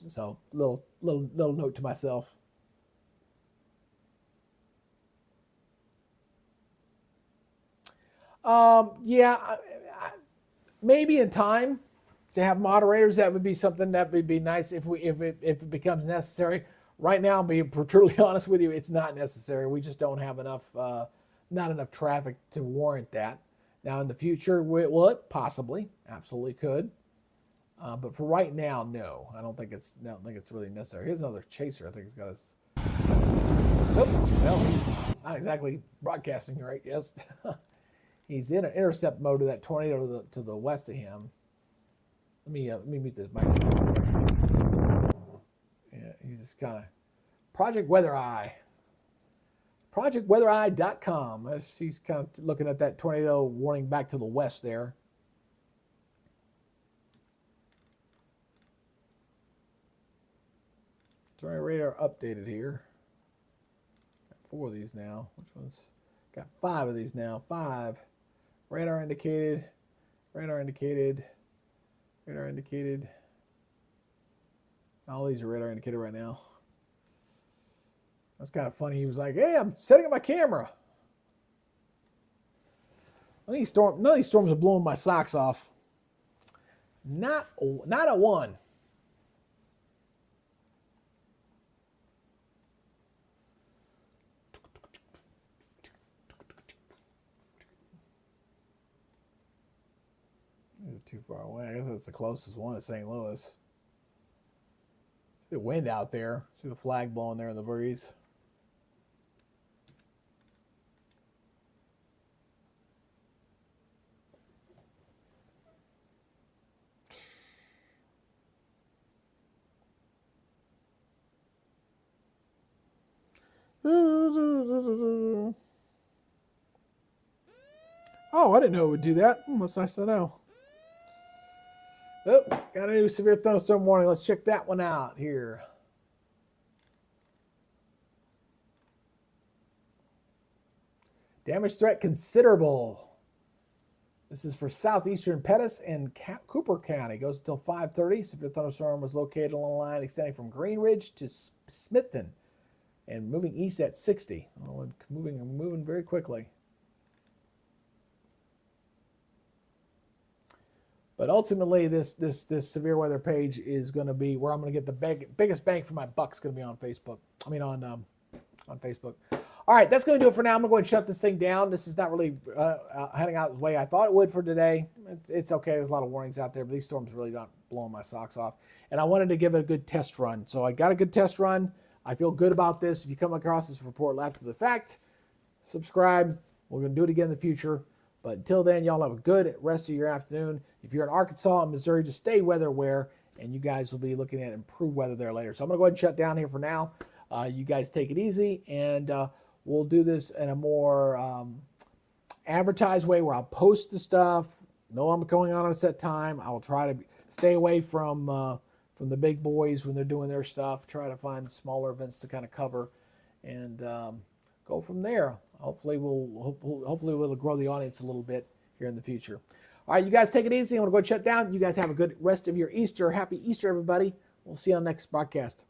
So little note to myself. Yeah, maybe in time to have moderators, that would be something that would be nice if it becomes necessary. Right now, being truly honest with you, it's not necessary. We just don't have enough, not enough traffic to warrant that. Now in the future, will it? Possibly, absolutely could. But for right now, no. I don't think it's really necessary. Here's another chaser. I think he's got his. Oh, well, he's not exactly broadcasting right. Yes. He's in an intercept mode of that tornado to the west of him. Let me mute this microphone. Yeah, he's just kind of Project Weather Eye. ProjectWeatherEye.com. He's kind of looking at that tornado warning back to the west there. Tornado radar updated here. Got 4 of these now. Which one's? Got 5 of these now. 5. Radar indicated, radar indicated, radar indicated. All these are radar indicated right now. That's kind of funny. He was like, "Hey, I'm setting up my camera." None of these storms are blowing my socks off. Not a one. Too far away. I guess that's the closest one to St. Louis. See the wind out there. See the flag blowing there in the breeze. Oh, I didn't know it would do that. That's nice to know. Oh, got a new severe thunderstorm warning. Let's check that one out here. Damage threat considerable. This is for southeastern Pettis and Cooper County. Goes until 5:30. Severe thunderstorm was located along a line extending from Green Ridge to Smithton and moving east at 60. Oh, moving very quickly. But ultimately, this severe weather page is going to be where I'm going to get the biggest bang for my buck. Is going to be on Facebook. I mean, on Facebook. All right, that's going to do it for now. I'm going to go ahead and shut this thing down. This is not really heading out the way I thought it would for today. It's okay. There's a lot of warnings out there, but these storms really not blowing my socks off. And I wanted to give it a good test run. So I got a good test run. I feel good about this. If you come across this report after the fact, subscribe. We're going to do it again in the future. But until then, y'all have a good rest of your afternoon. If you're in Arkansas and Missouri, just stay weather aware, and you guys will be looking at improved weather there later. So I'm going to go ahead and shut down here for now. You guys take it easy, and we'll do this in a more advertised way where I'll post the stuff. Know I'm going on a set time. I will try to stay away from the big boys when they're doing their stuff. Try to find smaller events to kind of cover, and go from there. Hopefully we'll grow the audience a little bit here in the future. All right, you guys take it easy. I'm going to go shut down. You guys have a good rest of your Easter. Happy Easter, everybody. We'll see you on the next broadcast.